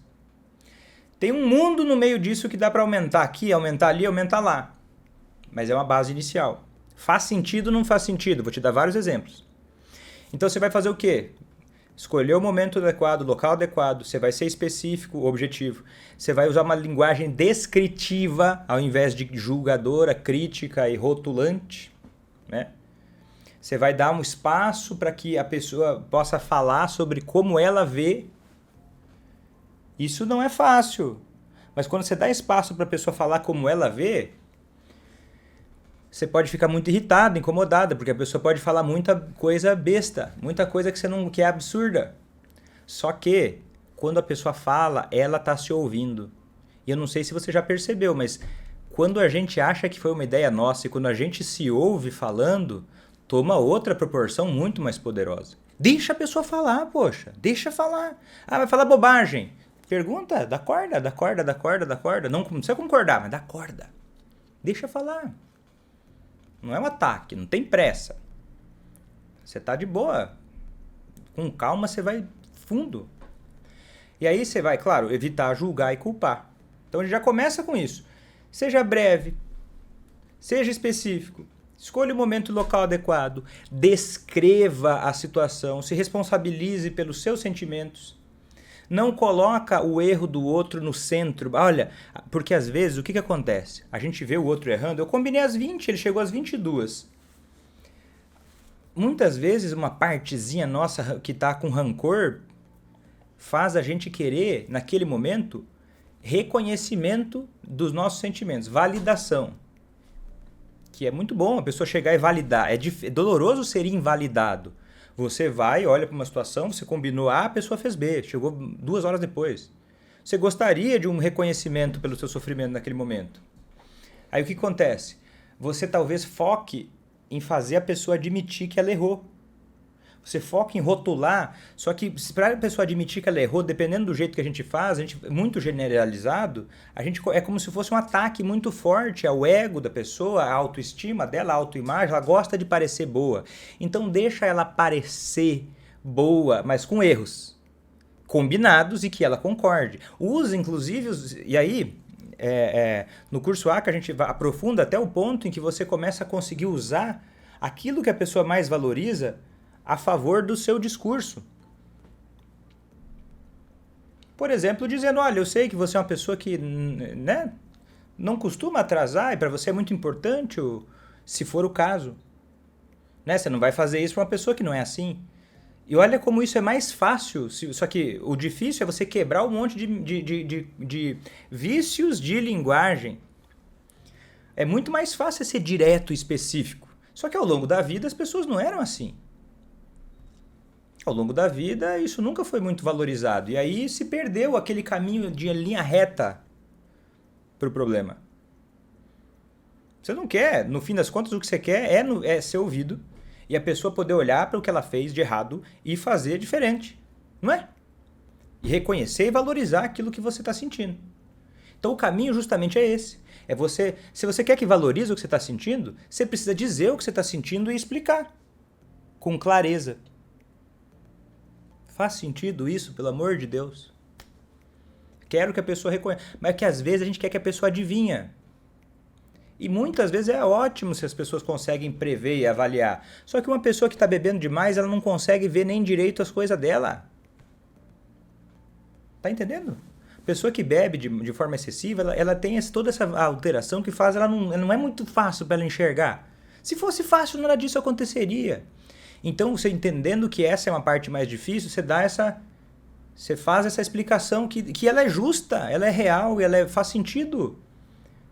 Tem um mundo no meio disso que dá para aumentar aqui, aumentar ali, aumentar lá. Mas é uma base inicial. Faz sentido ou não faz sentido? Vou te dar vários exemplos. Então você vai fazer o quê? Escolher o momento adequado, o local adequado, você vai ser específico, objetivo. Você vai usar uma linguagem descritiva ao invés de julgadora, crítica e rotulante, né? Você vai dar um espaço para que a pessoa possa falar sobre como ela vê. Isso não é fácil, mas quando você dá espaço para a pessoa falar como ela vê, você pode ficar muito irritado, incomodado, porque a pessoa pode falar muita coisa besta, muita coisa que é absurda. Só que, quando a pessoa fala, ela está se ouvindo. E eu não sei se você já percebeu, mas quando a gente acha que foi uma ideia nossa e quando a gente se ouve falando, toma outra proporção muito mais poderosa. Deixa a pessoa falar, poxa, deixa falar. Ah, vai falar bobagem. Pergunta, dá corda. Não precisa concordar, mas dá corda. Deixa falar. Não é um ataque, não tem pressa. Você tá de boa. Com calma você vai fundo. E aí você vai, claro, evitar julgar e culpar. Então a gente já começa com isso. Seja breve, seja específico, escolha o momento e o local adequado, descreva a situação, se responsabilize pelos seus sentimentos. Não coloca o erro do outro no centro. Olha, porque às vezes o que acontece? A gente vê o outro errando. Eu combinei às 20, ele chegou às 22. Muitas vezes uma partezinha nossa que está com rancor faz a gente querer, naquele momento, reconhecimento dos nossos sentimentos, validação. Que é muito bom a pessoa chegar e validar. É doloroso ser invalidado. Você vai, olha para uma situação, você combinou A, a pessoa fez B, chegou 2 horas depois. Você gostaria de um reconhecimento pelo seu sofrimento naquele momento. Aí o que acontece? Você talvez foque em fazer a pessoa admitir que ela errou. Você foca em rotular, só que para a pessoa admitir que ela errou, dependendo do jeito que a gente faz, a gente muito generalizado, a gente é como se fosse um ataque muito forte ao ego da pessoa, à autoestima dela, à autoimagem, ela gosta de parecer boa. Então deixa ela parecer boa, mas com erros combinados e que ela concorde. Usa, inclusive, e aí, no curso A que a gente aprofunda até o ponto em que você começa a conseguir usar aquilo que a pessoa mais valoriza a favor do seu discurso. Por exemplo, dizendo, olha, eu sei que você é uma pessoa que, né, não costuma atrasar e para você é muito importante, se for o caso. Né? Você não vai fazer isso para uma pessoa que não é assim. E olha como isso é mais fácil, só que o difícil é você quebrar um monte de vícios de linguagem. É muito mais fácil ser direto e específico. Só que ao longo da vida as pessoas não eram assim. Ao longo da vida isso nunca foi muito valorizado. E aí se perdeu aquele caminho de linha reta para o problema. Você não quer, no fim das contas, o que você quer é ser ouvido e a pessoa poder olhar para o que ela fez de errado e fazer diferente. Não é? E reconhecer e valorizar aquilo que você está sentindo. Então o caminho justamente é esse. É você, se você quer que valorize o que você está sentindo, você precisa dizer o que você está sentindo e explicar. Com clareza. Faz sentido isso, pelo amor de Deus? Quero que a pessoa reconheça. Mas é que às vezes a gente quer que a pessoa adivinha. E muitas vezes é ótimo se as pessoas conseguem prever e avaliar. Só que uma pessoa que está bebendo demais, ela não consegue ver nem direito as coisas dela. Tá entendendo? Pessoa que bebe de forma excessiva, ela tem toda essa alteração que faz, ela não é muito fácil para ela enxergar. Se fosse fácil, nada disso aconteceria. Então, você entendendo que essa é uma parte mais difícil, você faz essa explicação que ela é justa, ela é real, faz sentido.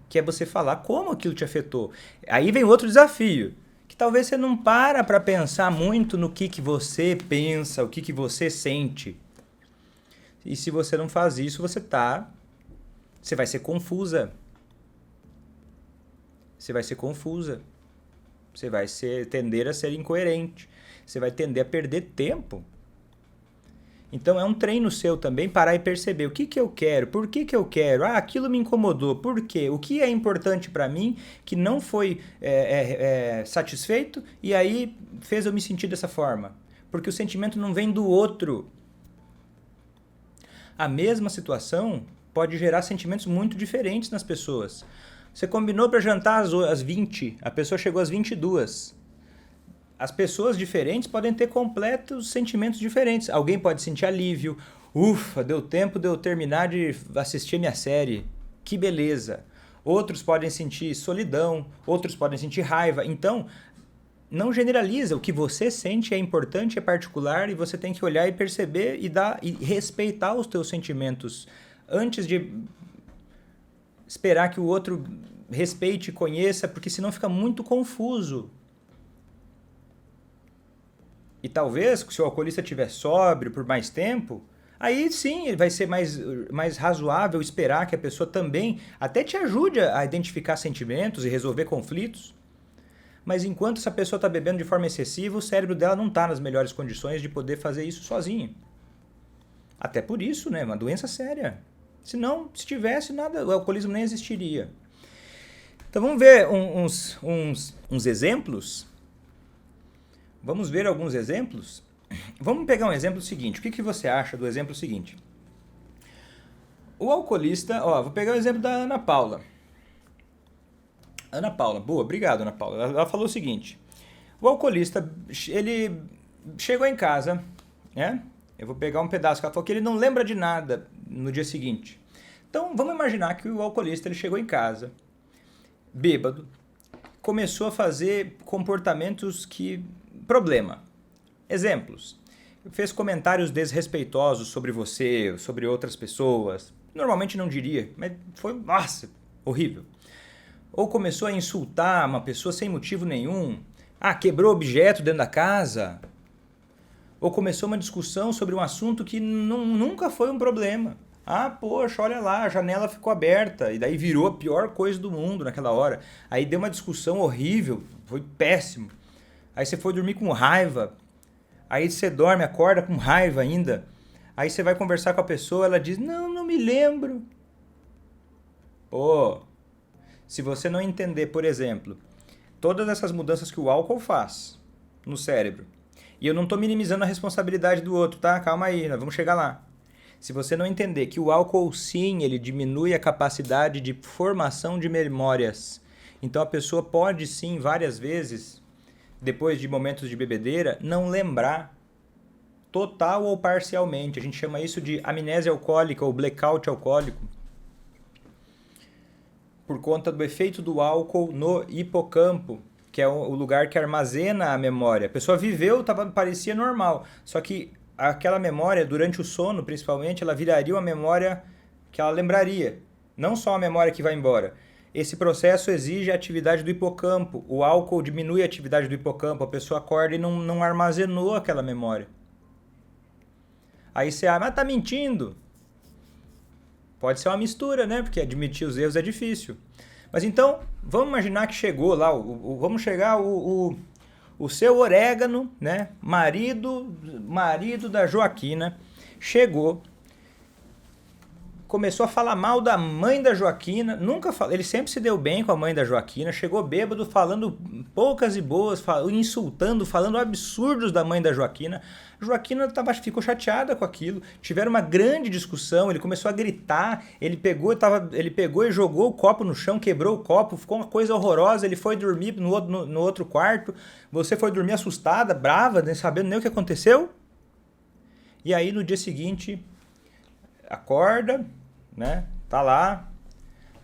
Que é você falar como aquilo te afetou. Aí vem outro desafio, que talvez você não para pensar muito no que você pensa, o que você sente. E se você não faz isso, você vai ser confusa. Você vai ser confusa. Você vai tender a ser incoerente. Você vai tender a perder tempo. Então é um treino seu também parar e perceber o que eu quero, por que eu quero, aquilo me incomodou, por quê? O que é importante para mim que não foi satisfeito e aí fez eu me sentir dessa forma. Porque o sentimento não vem do outro. A mesma situação pode gerar sentimentos muito diferentes nas pessoas. Você combinou para jantar às 20, a pessoa chegou às 22. As pessoas diferentes podem ter completos sentimentos diferentes. Alguém pode sentir alívio. Ufa, deu tempo de eu terminar de assistir minha série. Que beleza. Outros podem sentir solidão. Outros podem sentir raiva. Então, não generaliza. O que você sente é importante, é particular e você tem que olhar e perceber e respeitar os teus sentimentos antes de esperar que o outro respeite e conheça, porque senão fica muito confuso. E talvez, se o alcoolista estiver sóbrio por mais tempo, aí sim vai ser mais razoável esperar que a pessoa também até te ajude a identificar sentimentos e resolver conflitos. Mas enquanto essa pessoa está bebendo de forma excessiva, o cérebro dela não está nas melhores condições de poder fazer isso sozinho. Até por isso, né? Uma doença séria. Se tivesse nada, o alcoolismo nem existiria. Então vamos ver uns exemplos. Vamos ver alguns exemplos? Vamos pegar um exemplo seguinte. O que você acha do exemplo seguinte? O alcoolista... vou pegar o exemplo da Ana Paula. Ana Paula, boa, obrigado Ana Paula. Ela falou o seguinte. O alcoolista, ele chegou em casa, né? Eu vou pegar um pedaço que ela falou que ele não lembra de nada no dia seguinte. Então vamos imaginar que o alcoolista ele chegou em casa, bêbado, começou a fazer comportamentos problema. Exemplos. Fez comentários desrespeitosos sobre você, sobre outras pessoas. Normalmente não diria, mas foi, nossa, horrível. Ou começou a insultar uma pessoa sem motivo nenhum. Quebrou objeto dentro da casa. Ou começou uma discussão sobre um assunto que nunca foi um problema. Poxa, olha lá, a janela ficou aberta. E daí virou a pior coisa do mundo naquela hora. Aí deu uma discussão horrível, foi péssimo. Aí você foi dormir com raiva. Aí você dorme, acorda com raiva ainda. Aí você vai conversar com a pessoa, ela diz, não me lembro. Pô, se você não entender, por exemplo, todas essas mudanças que o álcool faz no cérebro, e eu não estou minimizando a responsabilidade do outro, tá? Calma aí, nós vamos chegar lá. Se você não entender que o álcool, sim, ele diminui a capacidade de formação de memórias. Então a pessoa pode, sim, várias vezes, depois de momentos de bebedeira, não lembrar total ou parcialmente. A gente chama isso de amnésia alcoólica ou blackout alcoólico. Por conta do efeito do álcool no hipocampo, que é o lugar que armazena a memória. A pessoa viveu, parecia normal, só que aquela memória, durante o sono principalmente, ela viraria uma memória que ela lembraria. Não só a memória que vai embora. Esse processo exige a atividade do hipocampo. O álcool diminui a atividade do hipocampo, a pessoa acorda e não armazenou aquela memória. Aí você, mas tá mentindo. Pode ser uma mistura, né? Porque admitir os erros é difícil. Mas então, vamos imaginar que chegou lá, vamos chegar o seu Orégano, né? Marido da Joaquina, chegou, começou a falar mal da mãe da Joaquina, ele sempre se deu bem com a mãe da Joaquina, chegou bêbado falando poucas e boas, insultando, falando absurdos da mãe da Joaquina. A Joaquina ficou chateada com aquilo, tiveram uma grande discussão, ele começou a gritar, ele pegou e jogou o copo no chão, quebrou o copo, ficou uma coisa horrorosa, ele foi dormir no outro quarto, você foi dormir assustada, brava, nem sabendo nem o que aconteceu. E aí no dia seguinte, acorda, né? Tá lá.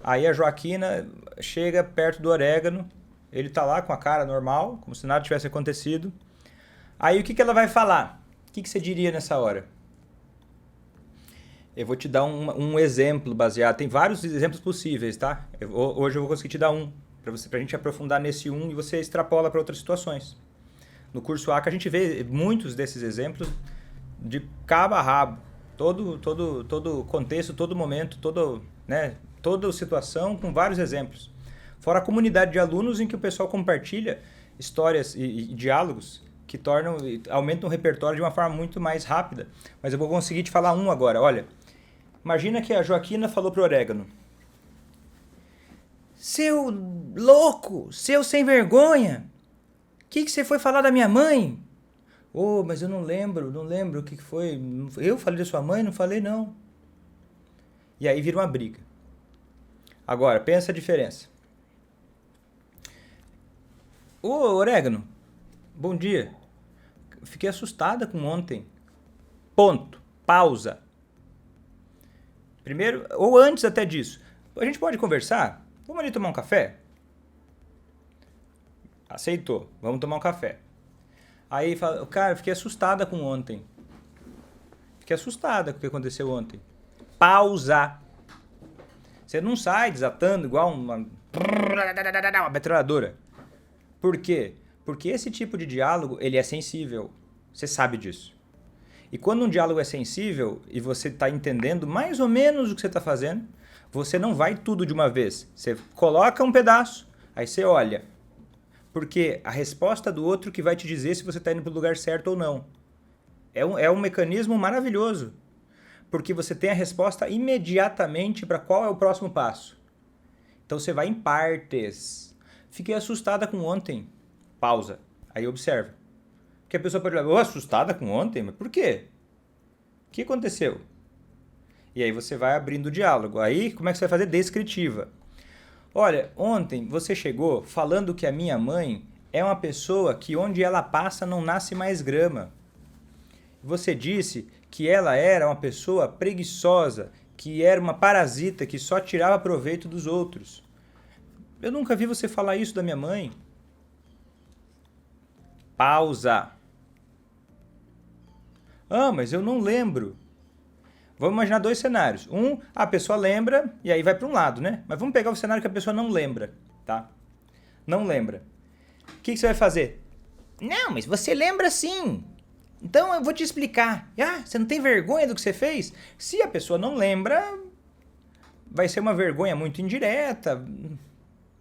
Aí a Joaquina chega perto do Orégano. Ele tá lá com a cara normal, como se nada tivesse acontecido. Aí o que ela vai falar? O que você diria nessa hora? Eu vou te dar um exemplo baseado. Tem vários exemplos possíveis, tá? Hoje eu vou conseguir te dar um, pra gente aprofundar nesse um e você extrapola para outras situações. No curso ACA a gente vê muitos desses exemplos de cabo a rabo. Todo contexto, todo momento, toda situação com vários exemplos. Fora a comunidade de alunos em que o pessoal compartilha histórias e diálogos que aumentam o repertório de uma forma muito mais rápida. Mas eu vou conseguir te falar um agora. Olha, imagina que a Joaquina falou pro Orégano: seu louco, seu sem vergonha, o que você foi falar da minha mãe? Oh, mas eu não lembro o que foi. Eu falei da sua mãe? Não falei, não. E aí vira uma briga. Agora, pensa a diferença. Ô, Orégano, bom dia. Fiquei assustada com ontem. Ponto. Pausa. Primeiro, ou antes até disso. A gente pode conversar? Vamos ali tomar um café? Aceitou. Vamos tomar um café. Aí fala, cara, fiquei assustada com ontem. Fiquei assustada com o que aconteceu ontem. Pausa. Você não sai desatando igual uma metralhadora. Por quê? Porque esse tipo de diálogo, ele é sensível. Você sabe disso. E quando um diálogo é sensível e você está entendendo mais ou menos o que você está fazendo, você não vai tudo de uma vez. Você coloca um pedaço, aí você olha. Porque a resposta do outro que vai te dizer se você está indo para o lugar certo ou não. É um mecanismo maravilhoso. Porque você tem a resposta imediatamente para qual é o próximo passo. Então você vai em partes. Fiquei assustada com ontem. Pausa. Aí observa. Porque a pessoa pode falar, assustada com ontem? Mas por quê? O que aconteceu? E aí você vai abrindo o diálogo. Aí como é que você vai fazer? Descritiva. Olha, ontem você chegou falando que a minha mãe é uma pessoa que onde ela passa não nasce mais grama. Você disse que ela era uma pessoa preguiçosa, que era uma parasita, que só tirava proveito dos outros. Eu nunca vi você falar isso da minha mãe. Pausa. Ah, mas eu não lembro. Vamos imaginar dois cenários. A pessoa lembra e aí vai para um lado, né? Mas vamos pegar o cenário que a pessoa não lembra, tá? Não lembra. O que você vai fazer? Não, mas você lembra sim. Então eu vou te explicar. Você não tem vergonha do que você fez? Se a pessoa não lembra, vai ser uma vergonha muito indireta.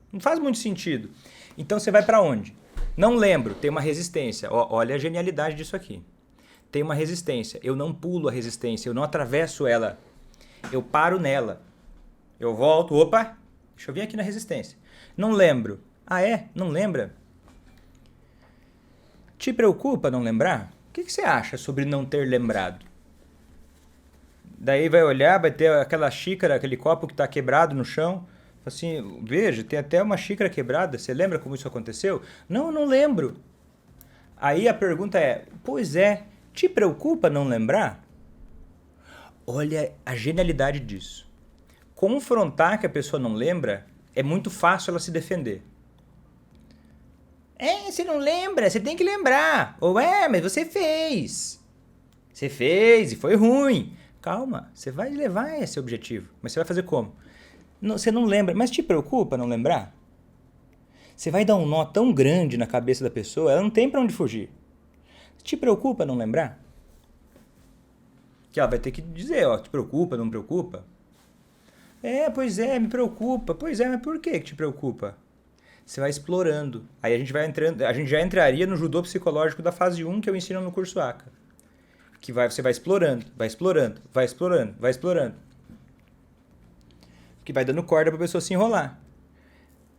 Não faz muito sentido. Então você vai para onde? Não lembro, tem uma resistência. Olha a genialidade disso aqui. tem uma resistência. Eu não pulo a resistência, eu não atravesso ela. Eu paro nela. Eu volto, opa, deixa eu vir aqui na resistência. Não lembro. Ah, é? Não lembra? Te preocupa não lembrar? O que você acha sobre não ter lembrado? Daí vai olhar, vai ter aquela xícara, aquele copo que está quebrado no chão. Assim, veja, tem até uma xícara quebrada. Você lembra como isso aconteceu? Não, não lembro. Aí a pergunta é, pois é, te preocupa não lembrar? Olha a genialidade disso. Confrontar que a pessoa não lembra é muito fácil ela se defender. Você não lembra, você tem que lembrar. Ou mas você fez. Você fez e foi ruim. Calma, você vai levar esse objetivo. Mas você vai fazer como? Você não lembra, mas te preocupa não lembrar? Você vai dar um nó tão grande na cabeça da pessoa, ela não tem pra onde fugir. Te preocupa não lembrar? Que ela vai ter que dizer, te preocupa, não preocupa? Pois é, me preocupa. Pois é, mas por que te preocupa? Você vai explorando. Aí a gente já entraria no judô psicológico da fase 1 que eu ensino no curso ACA. Que você vai explorando, vai explorando, vai explorando, vai explorando. Que vai dando corda pra pessoa se enrolar.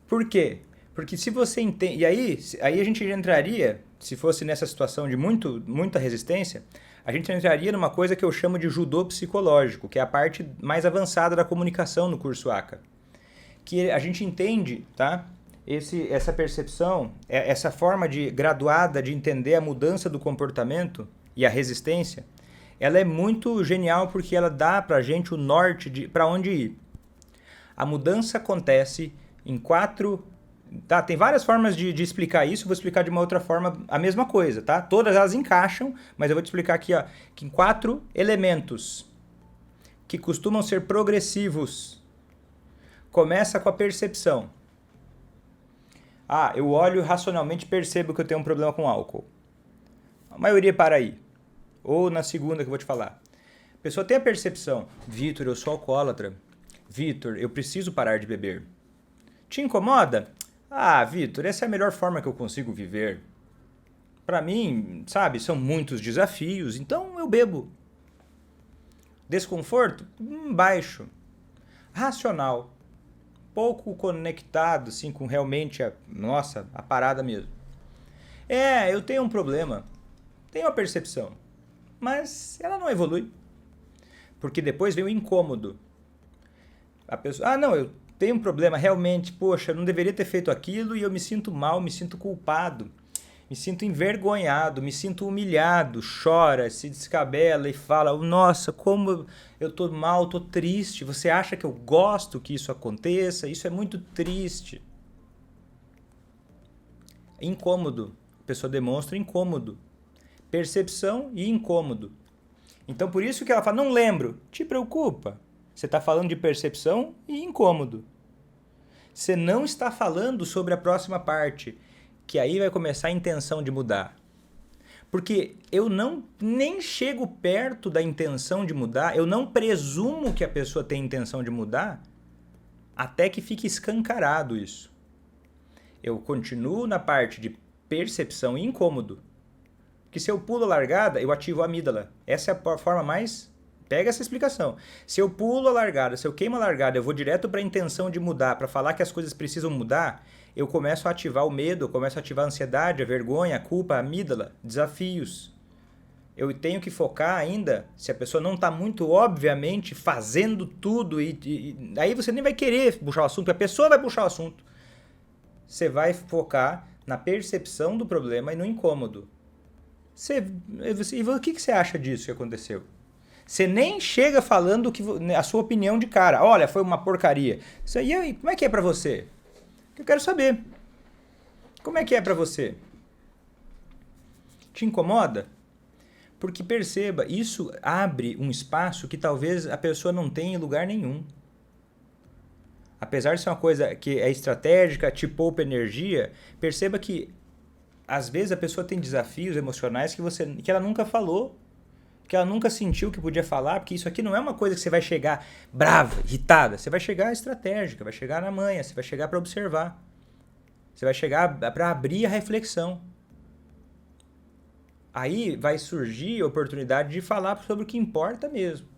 Por quê? Porque se você entende... E aí a gente entraria, se fosse nessa situação de muita resistência, a gente entraria numa coisa que eu chamo de judô psicológico, que é a parte mais avançada da comunicação no curso ACA. Que a gente entende, tá? Essa percepção, essa forma graduada de entender a mudança do comportamento e a resistência, ela é muito genial porque ela dá pra gente o norte de para onde ir. A mudança acontece em 4... Tá, tem várias formas de explicar isso, vou explicar de uma outra forma a mesma coisa, tá? Todas elas encaixam, mas eu vou te explicar aqui, que em 4 elementos que costumam ser progressivos. Começa com a percepção. Eu olho racionalmente e percebo que eu tenho um problema com álcool. A maioria para aí. Ou na segunda que eu vou te falar. A pessoa tem a percepção, Vitor, eu sou alcoólatra. Vitor, eu preciso parar de beber. Te incomoda? Vitor, essa é a melhor forma que eu consigo viver. Para mim, sabe, são muitos desafios, então eu bebo. Desconforto? Baixo. Racional. Pouco conectado, assim, com realmente a parada mesmo. Eu tenho um problema. Tenho a percepção. Mas ela não evolui. Porque depois vem o incômodo. A pessoa, não, eu tenho um problema, realmente, poxa, eu não deveria ter feito aquilo e eu me sinto mal, me sinto culpado, me sinto envergonhado, me sinto humilhado, chora, se descabela e fala, nossa, como eu tô mal, tô triste, você acha que eu gosto que isso aconteça? Isso é muito triste. Incômodo, a pessoa demonstra incômodo, percepção e incômodo. Então por isso que ela fala, não lembro, te preocupa. Você está falando de percepção e incômodo. Você não está falando sobre a próxima parte, que aí vai começar a intenção de mudar. Porque eu nem chego perto da intenção de mudar, eu não presumo que a pessoa tem intenção de mudar, até que fique escancarado isso. Eu continuo na parte de percepção e incômodo. Porque se eu pulo a largada, eu ativo a amígdala. Essa é a forma mais... Pega essa explicação. Se eu pulo a largada, se eu queimo a largada, eu vou direto para a intenção de mudar, para falar que as coisas precisam mudar, eu começo a ativar o medo, eu começo a ativar a ansiedade, a vergonha, a culpa, a amígdala, desafios. Eu tenho que focar ainda, se a pessoa não está muito, obviamente, fazendo tudo, aí você nem vai querer puxar o assunto, a pessoa vai puxar o assunto. Você vai focar na percepção do problema e no incômodo. E o que você acha disso que aconteceu? Você nem chega falando a sua opinião de cara. Olha, foi uma porcaria. E aí, como é que é pra você? Eu quero saber. Como é que é pra você? Te incomoda? Porque perceba, isso abre um espaço que talvez a pessoa não tenha em lugar nenhum. Apesar de ser uma coisa que é estratégica, te poupa energia, perceba que às vezes a pessoa tem desafios emocionais que ela nunca falou. Que ela nunca sentiu que podia falar, porque isso aqui não é uma coisa que você vai chegar brava, irritada. Você vai chegar estratégica, vai chegar na manha, você vai chegar para observar. Você vai chegar para abrir a reflexão. Aí vai surgir a oportunidade de falar sobre o que importa mesmo.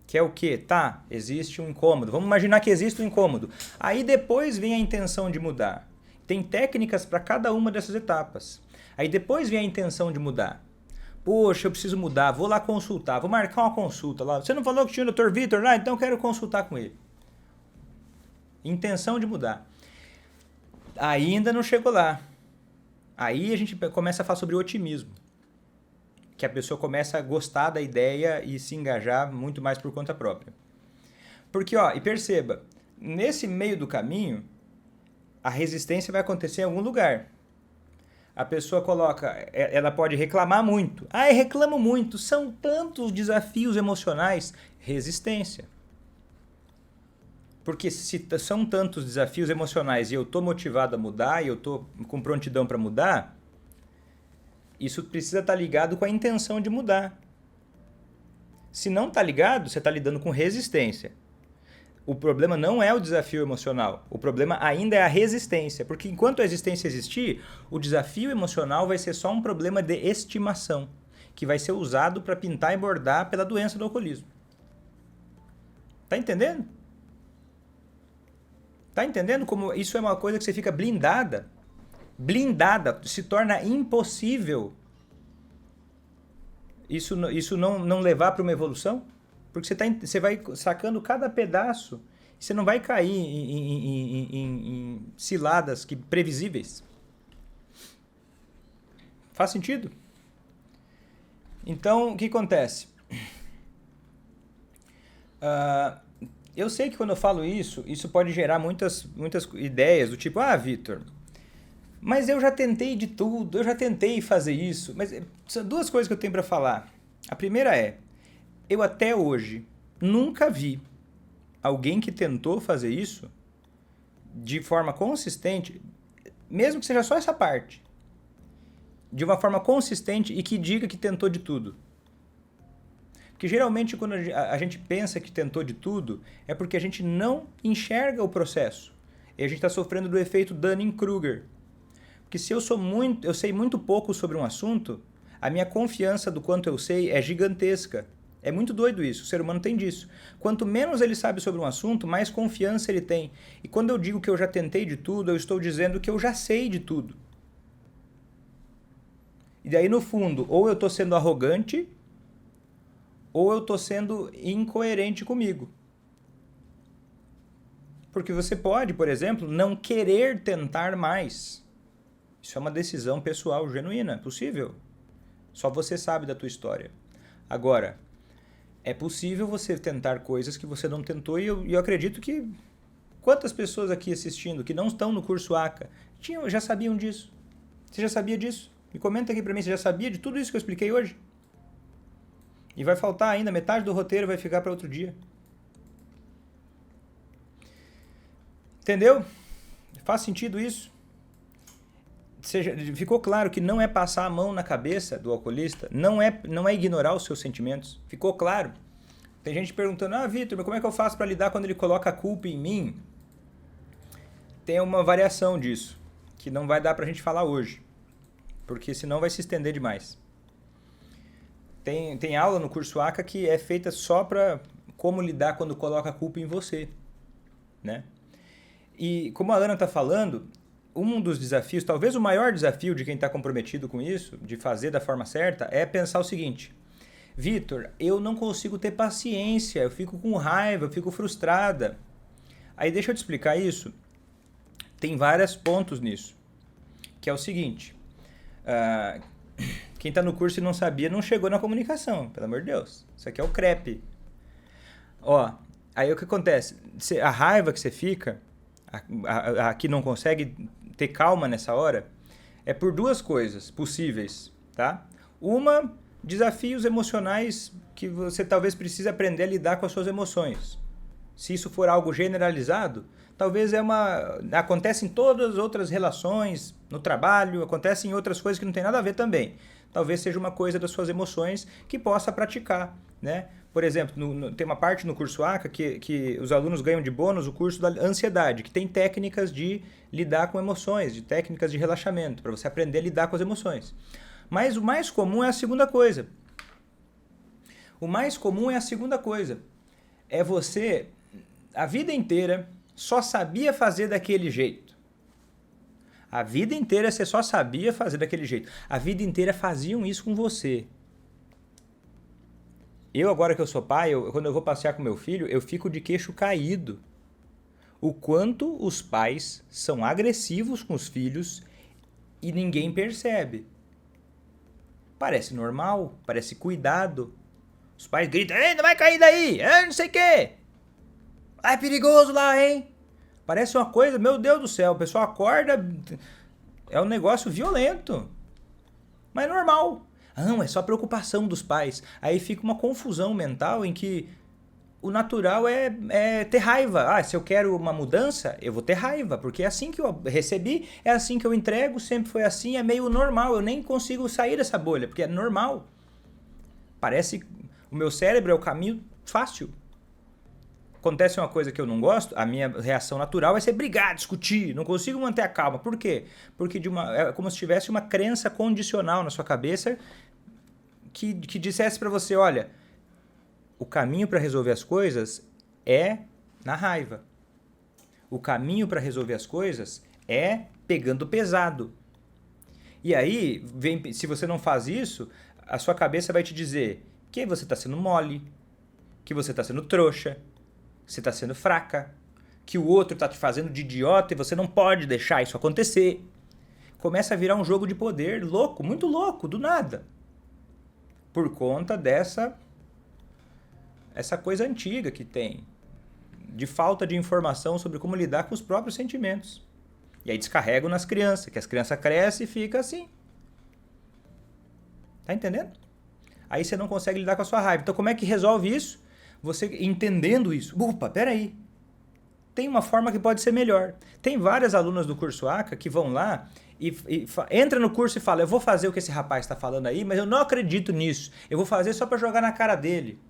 Que é o quê? Tá, existe um incômodo. Vamos imaginar que existe um incômodo. Aí depois vem a intenção de mudar. Tem técnicas para cada uma dessas etapas. Aí depois vem a intenção de mudar. Poxa, eu preciso mudar, vou lá consultar, vou marcar uma consulta lá. Você não falou que tinha o Dr. Vitor lá? Então eu quero consultar com ele. Intenção de mudar. Ainda não chegou lá. Aí a gente começa a falar sobre otimismo. Que a pessoa começa a gostar da ideia e se engajar muito mais por conta própria. Porque, ó, e perceba, nesse meio do caminho, a resistência vai acontecer em algum lugar. A pessoa coloca, ela pode reclamar muito. Ah, eu reclamo muito, são tantos desafios emocionais. Resistência. Porque se são tantos desafios emocionais e eu estou motivado a mudar, e eu estou com prontidão para mudar, isso precisa estar ligado com a intenção de mudar. Se não está ligado, você está lidando com resistência. O problema não é o desafio emocional. O problema ainda é a resistência. Porque enquanto a resistência existir, o desafio emocional vai ser só um problema de estimação, que vai ser usado para pintar e bordar pela doença do alcoolismo. Tá entendendo? Tá entendendo como isso é uma coisa que você fica blindada? Blindada, se torna impossível isso não levar para uma evolução, porque você vai sacando cada pedaço e você não vai cair em ciladas previsíveis. Faz sentido? Então, o que acontece? Eu sei que quando eu falo isso pode gerar muitas ideias do tipo, Vitor, mas eu já tentei de tudo, eu já tentei fazer isso. Mas são duas coisas que eu tenho para falar. A primeira é, eu até hoje nunca vi alguém que tentou fazer isso de forma consistente, mesmo que seja só essa parte, de uma forma consistente e que diga que tentou de tudo. Porque geralmente quando a gente pensa que tentou de tudo, é porque a gente não enxerga o processo. E a gente está sofrendo do efeito Dunning-Kruger. Porque se eu sei muito pouco sobre um assunto, a minha confiança do quanto eu sei é gigantesca. É muito doido isso, o ser humano tem disso. Quanto menos ele sabe sobre um assunto, mais confiança ele tem. E quando eu digo que eu já tentei de tudo, eu estou dizendo que eu já sei de tudo. E daí, no fundo, ou eu estou sendo arrogante, ou eu estou sendo incoerente comigo. Porque você pode, por exemplo, não querer tentar mais. Isso é uma decisão pessoal genuína, é possível. Só você sabe da tua história. Agora, é possível você tentar coisas que você não tentou e eu acredito que quantas pessoas aqui assistindo que não estão no curso ACA já sabiam disso? Você já sabia disso? Me comenta aqui pra mim, você já sabia de tudo isso que eu expliquei hoje? E vai faltar ainda, metade do roteiro vai ficar para outro dia. Entendeu? Faz sentido isso? Ficou claro que não é passar a mão na cabeça do alcoolista, não é ignorar os seus sentimentos. Ficou claro? Tem gente perguntando, Vitor, mas como é que eu faço para lidar quando ele coloca a culpa em mim? Tem uma variação disso, que não vai dar pra gente falar hoje, porque senão vai se estender demais. Tem aula no curso ACA que é feita só para como lidar quando coloca a culpa em você, né? E como a Ana está falando, um dos desafios, talvez o maior desafio de quem está comprometido com isso, de fazer da forma certa, é pensar o seguinte: Vitor, eu não consigo ter paciência, eu fico com raiva, eu fico frustrada. Aí deixa eu te explicar isso. Tem vários pontos nisso. Que é o seguinte, quem está no curso e não sabia, não chegou na comunicação, pelo amor de Deus. Isso aqui é o CREP. Aí o que acontece? A raiva que você fica, a que não consegue ter calma nessa hora, é por duas coisas possíveis, tá? Uma, desafios emocionais que você talvez precise aprender a lidar com as suas emoções. Se isso for algo generalizado, talvez acontece em todas as outras relações, no trabalho, acontece em outras coisas que não tem nada a ver também. Talvez seja uma coisa das suas emoções que possa praticar, né? Por exemplo, tem uma parte no curso ACA que os alunos ganham de bônus o curso da ansiedade, que tem técnicas de lidar com emoções, de técnicas de relaxamento, para você aprender a lidar com as emoções. Mas o mais comum é a segunda coisa. É você, a vida inteira, só sabia fazer daquele jeito. A vida inteira você só sabia fazer daquele jeito. A vida inteira faziam isso com você. Eu, agora que eu sou pai, quando eu vou passear com meu filho, eu fico de queixo caído. O quanto os pais são agressivos com os filhos e ninguém percebe. Parece normal, parece cuidado. Os pais gritam, ei, não vai cair daí, não sei o quê. Ah, é perigoso lá, hein? Parece uma coisa, meu Deus do céu, o pessoal acorda, é um negócio violento. Mas é normal. Ah, não, é só preocupação dos pais. Aí fica uma confusão mental em que o natural é ter raiva. Ah, se eu quero uma mudança, eu vou ter raiva, porque é assim que eu recebi, é assim que eu entrego, sempre foi assim, é meio normal. Eu nem consigo sair dessa bolha, porque é normal. Parece, o meu cérebro é o caminho fácil. Acontece uma coisa que eu não gosto, a minha reação natural é ser brigar, discutir, não consigo manter a calma. Por quê? Porque é como se tivesse uma crença condicional na sua cabeça que dissesse para você, olha, o caminho para resolver as coisas é na raiva. O caminho para resolver as coisas é pegando pesado. E aí, se você não faz isso, a sua cabeça vai te dizer que você está sendo mole, que você está sendo trouxa, que você está sendo fraca, que o outro está te fazendo de idiota e você não pode deixar isso acontecer. Começa a virar um jogo de poder louco, muito louco, do nada. Por conta essa coisa antiga que tem, de falta de informação sobre como lidar com os próprios sentimentos. E aí descarregam nas crianças, que as crianças crescem e fica assim. Tá entendendo? Aí você não consegue lidar com a sua raiva. Então como é que resolve isso? Você entendendo isso. Opa, peraí. Tem uma forma que pode ser melhor. Tem várias alunas do curso ACA que vão lá entra no curso e fala, eu vou fazer o que esse rapaz está falando aí, mas eu não acredito nisso. Eu vou fazer só para jogar na cara dele.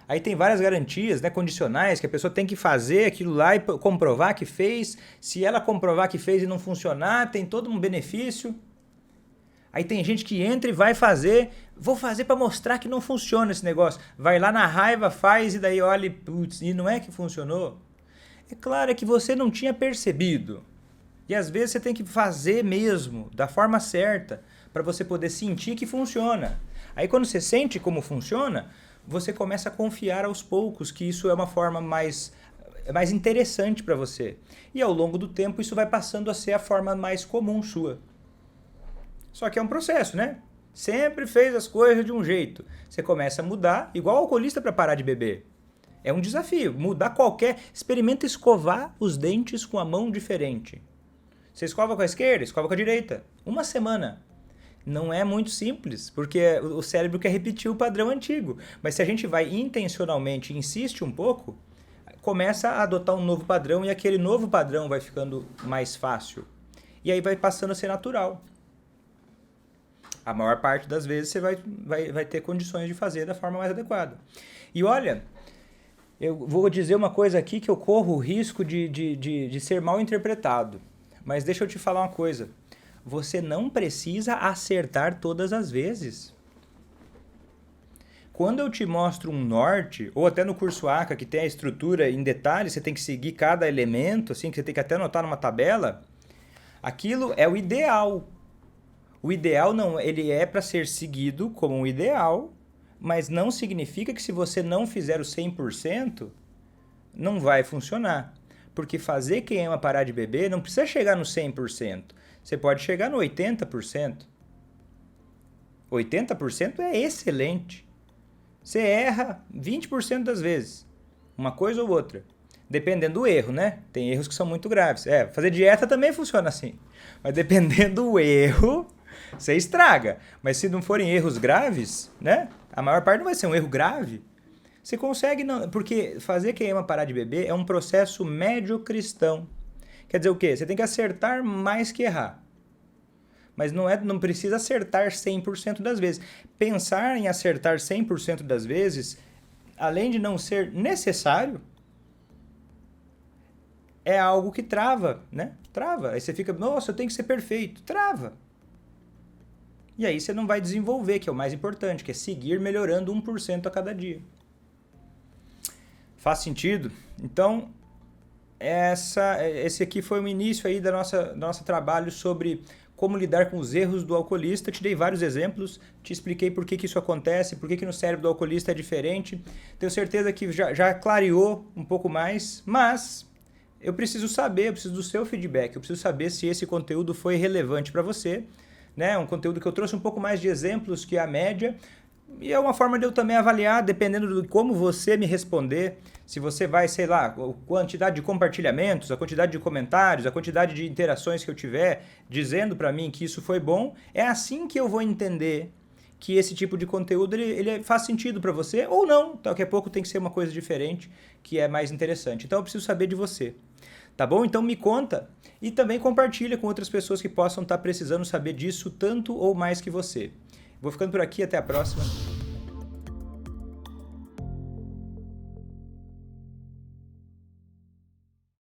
Aí tem várias garantias, né, condicionais, que a pessoa tem que fazer aquilo lá e comprovar que fez. Se ela comprovar que fez e não funcionar, tem todo um benefício. Aí tem gente que entra e vai fazer, vou fazer para mostrar que não funciona esse negócio. Vai lá na raiva, faz e daí olha, putz, e não é que funcionou. É claro que você não tinha percebido. E às vezes você tem que fazer mesmo, da forma certa, para você poder sentir que funciona. Aí quando você sente como funciona, você começa a confiar aos poucos que isso é uma forma mais interessante para você. E ao longo do tempo isso vai passando a ser a forma mais comum sua. Só que é um processo, né? Sempre fez as coisas de um jeito. Você começa a mudar, igual alcoolista para parar de beber. É um desafio, mudar experimenta escovar os dentes com a mão diferente. Você escova com a esquerda, escova com a direita. Uma semana. Não é muito simples, porque o cérebro quer repetir o padrão antigo. Mas se a gente vai intencionalmente e insiste um pouco, começa a adotar um novo padrão e aquele novo padrão vai ficando mais fácil. E aí vai passando a ser natural. A maior parte das vezes você vai ter condições de fazer da forma mais adequada. E olha, eu vou dizer uma coisa aqui que eu corro o risco de ser mal interpretado. Mas deixa eu te falar uma coisa. Você não precisa acertar todas as vezes. Quando eu te mostro um norte, ou até no curso ACA, que tem a estrutura em detalhes, você tem que seguir cada elemento, assim, que você tem que até anotar numa tabela, aquilo é o ideal. O ideal não, ele é para ser seguido como um ideal, mas não significa que se você não fizer o 100%, não vai funcionar. Porque fazer quem ama parar de beber não precisa chegar no 100%. Você pode chegar no 80%. 80% é excelente. Você erra 20% das vezes. Uma coisa ou outra. Dependendo do erro, né? Tem erros que são muito graves. Fazer dieta também funciona assim. Mas dependendo do erro, você estraga. Mas se não forem erros graves, né? A maior parte não vai ser um erro grave. Você consegue, não, porque fazer quem ama parar de beber é um processo médio-cristão. Quer dizer o quê? Você tem que acertar mais que errar. Mas não precisa acertar 100% das vezes. Pensar em acertar 100% das vezes, além de não ser necessário, é algo que trava, né? Trava. Aí você fica, nossa, eu tenho que ser perfeito. Trava. E aí você não vai desenvolver, que é o mais importante, que é seguir melhorando 1% a cada dia. Faz sentido? Então, esse aqui foi o início aí do nosso trabalho sobre como lidar com os erros do alcoolista. Te dei vários exemplos, te expliquei por que isso acontece, por que no cérebro do alcoolista é diferente. Tenho certeza que já clareou um pouco mais, mas eu preciso saber, eu preciso do seu feedback, eu preciso saber se esse conteúdo foi relevante para você, né? Um conteúdo que eu trouxe um pouco mais de exemplos que a média, e é uma forma de eu também avaliar, dependendo de como você me responder, se você vai, sei lá, a quantidade de compartilhamentos, a quantidade de comentários, a quantidade de interações que eu tiver dizendo para mim que isso foi bom, é assim que eu vou entender que esse tipo de conteúdo ele faz sentido para você ou não. Daqui a pouco tem que ser uma coisa diferente que é mais interessante. Então eu preciso saber de você. Tá bom? Então me conta e também compartilha com outras pessoas que possam estar precisando saber disso tanto ou mais que você. Vou ficando por aqui, até a próxima.